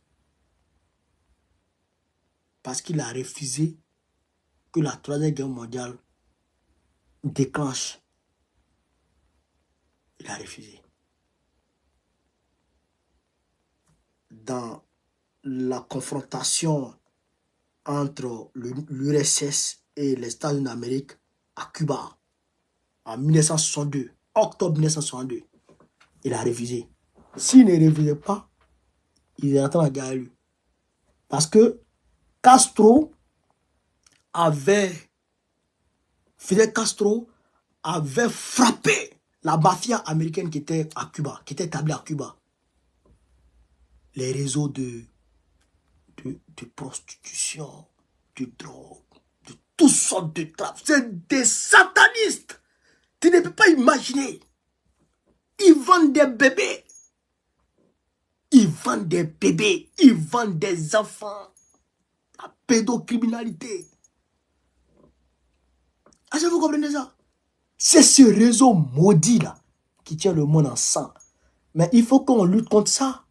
Parce qu'il a refusé que la Troisième Guerre mondiale déclenche. Il a refusé. Dans la confrontation entre l'URSS et les États-Unis d'Amérique à Cuba en 1962, octobre 1962, il a refusé. S'il ne refusait pas, il est en train de gagner. Parce que Fidel Castro avait frappé la mafia américaine qui était à Cuba, qui était établie à Cuba. Les réseaux de prostitution, de drogue, de toutes sortes de trafic. C'est des satanistes. Tu ne peux pas imaginer. Ils vendent des bébés. Ils vendent des bébés. Ils vendent des enfants. La pédocriminalité. Est-ce que vous comprenez ça? C'est ce réseau maudit là qui tient le monde en sang. Mais il faut qu'on lutte contre ça.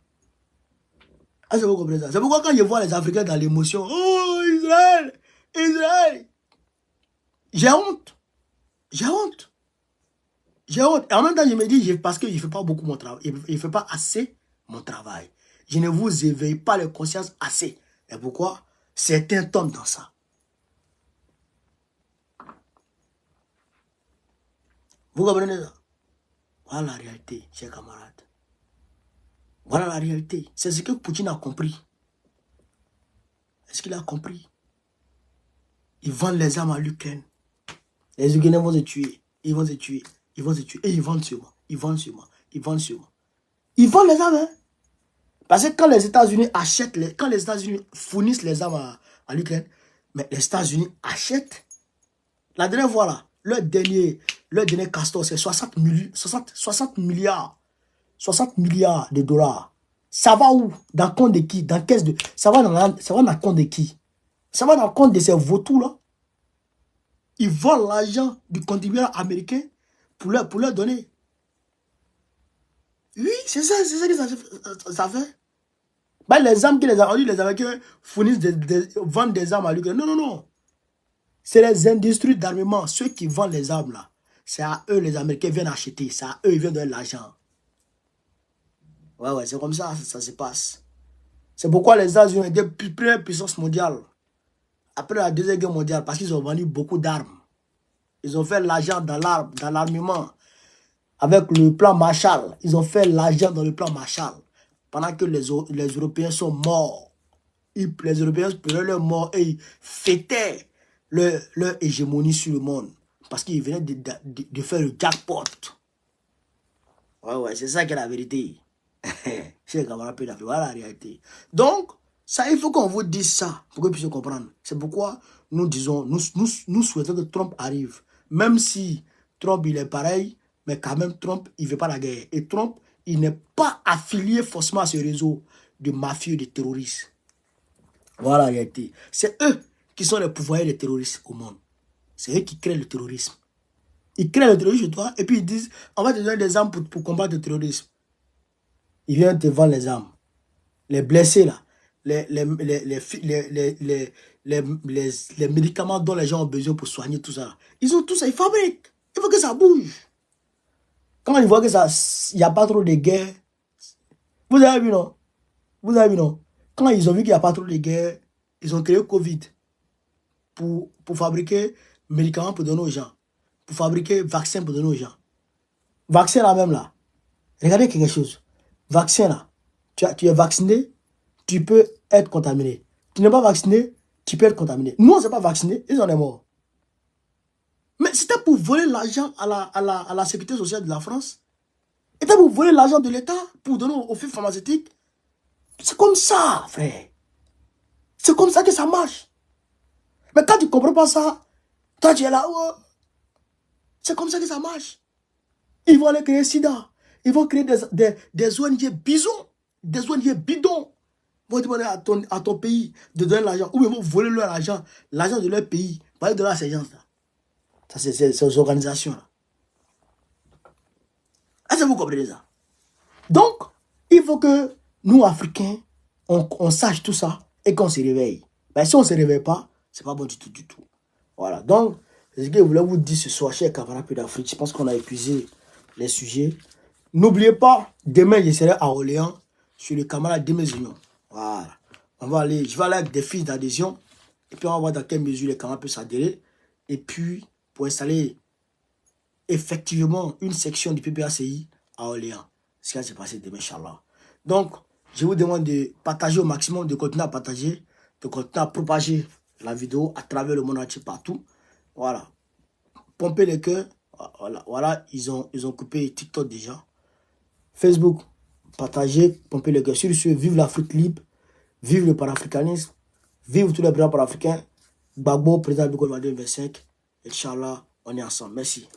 Est-ce que vous comprenez ça? C'est pourquoi quand je vois les Africains dans l'émotion, oh Israël, Israël, j'ai honte. J'ai honte. J'ai honte. Et en même temps, je me dis, parce que je ne fais pas beaucoup mon travail. Je ne fais pas assez mon travail. Je ne vous éveille pas les consciences assez. Et pourquoi? Certains tombent dans ça. Vous comprenez ça? Voilà la réalité, chers camarades. Voilà la réalité. C'est ce que Poutine a compris. Est-ce qu'il a compris? Ils vendent les armes à l'Ukraine. Les Ukrainiens vont se tuer. Ils vont se tuer. Ils vont se tuer. Et ils vendent sur moi. Ils vendent sur moi. Ils vendent sur moi. Ils vendent les armes. Hein? Parce que quand les États-Unis achètent, quand les États-Unis fournissent les armes à l'Ukraine, mais les États-Unis achètent. La dernière fois là, leur dernier castor, c'est 60 milliards de dollars. Ça va où? Dans le compte de qui? Dans caisse de... Ça va dans le compte de qui? Ça va dans le compte de ces vautours là. Ils volent l'argent du contribuable américain pour leur donner. Oui, c'est ça que ça fait. Ben, les armes que les Américains fournissent, vendent des armes à l'Ukraine. Non, non, non. C'est les industries d'armement, ceux qui vendent les armes là. C'est à eux les Américains viennent acheter. C'est à eux ils viennent donner l'argent. Ouais, c'est comme ça se passe. C'est pourquoi les États-Unis ont été première puissance mondiale. Après la Deuxième Guerre mondiale, parce qu'ils ont vendu beaucoup d'armes. Ils ont fait l'argent dans l'armement. Avec le plan Marshall. Ils ont fait l'argent dans le plan Marshall. Pendant que les Européens sont morts. Les Européens prenaient leur mort et ils fêtaient leur hégémonie sur le monde. Parce qu'ils venaient de faire le jackpot. Ouais, c'est ça qui est la vérité. Chez camarades d'Afrique, voilà la réalité. Donc, ça, il faut qu'on vous dise ça pour que vous puissiez comprendre. C'est pourquoi nous disons, nous souhaitons que Trump arrive. Même si Trump, il est pareil, mais quand même, Trump, il ne veut pas la guerre. Et Trump, il n'est pas affilié forcément à ce réseau de mafieux, de terroristes. Voilà la réalité. C'est eux qui sont les pouvoirs des terroristes au monde. C'est eux qui créent le terrorisme. Ils créent le terrorisme chez toi et puis ils disent, on va te donner des armes pour combattre le terrorisme. Ils viennent te vendre les armes. Les blessés là, les médicaments dont les gens ont besoin pour soigner tout ça. Ils ont tout ça, ils fabriquent. Il faut que ça bouge. Quand ils voient que ça, il n'y a pas trop de guerre, vous avez vu non? Vous avez vu non? Quand ils ont vu qu'il n'y a pas trop de guerre, ils ont créé Covid pour fabriquer médicaments pour donner aux gens, pour fabriquer vaccins pour donner aux gens. Vaccin là même là, regardez quelque chose. Vaccin là, tu es vacciné, tu peux être contaminé. Tu n'es pas vacciné, tu peux être contaminé. Nous, on ne s'est pas vacciné, ils en sont morts. Mais c'était pour voler l'argent à la sécurité sociale de la France. C'était pour voler l'argent de l'État, pour donner aux firmes pharmaceutiques. C'est comme ça, frère. C'est comme ça que ça marche. Mais quand tu ne comprends pas ça, toi tu es là, oh, c'est comme ça que ça marche. Ils vont aller créer SIDA. Ils vont créer des ONG bisons, des ONG bidons. Ils vont demander à ton pays de donner l'argent. Ou ils vont voler leur argent, l'argent de leur pays, pour aller donner à ces gens-là. Ça, c'est ces organisations-là. Est-ce que vous comprenez ça? Donc, il faut que nous, Africains, on sache tout ça et qu'on se réveille. Ben, si on ne se réveille pas, c'est pas bon du tout, du tout. Voilà. Donc, c'est ce que je voulais vous dire ce soir, chers camarades d'Afrique. Je pense qu'on a épuisé les sujets. N'oubliez pas, demain, je serai à Orléans sur le camarade de mes unions. Voilà. Je vais aller avec des fiches d'adhésion. Et puis, on va voir dans quelle mesure les camarades peuvent s'adhérer. Et puis, pour installer effectivement une section du PPACI à Orléans. Ce qui va se passer demain, Inch'Allah. Donc, je vous demande de partager au maximum, de continuer à partager, de continuer à propager la vidéo à travers le monde entier, partout. Voilà. Pomper les cœurs. Voilà, ils ont coupé TikTok déjà. Facebook, partagez, pomper les cœurs. Sur ce, vive l'Afrique libre, vive le panafricanisme, vive tous les présidents panafricains. Gbagbo, président du Côte d'Ivoire 2025. Inch'Allah, on est ensemble. Merci.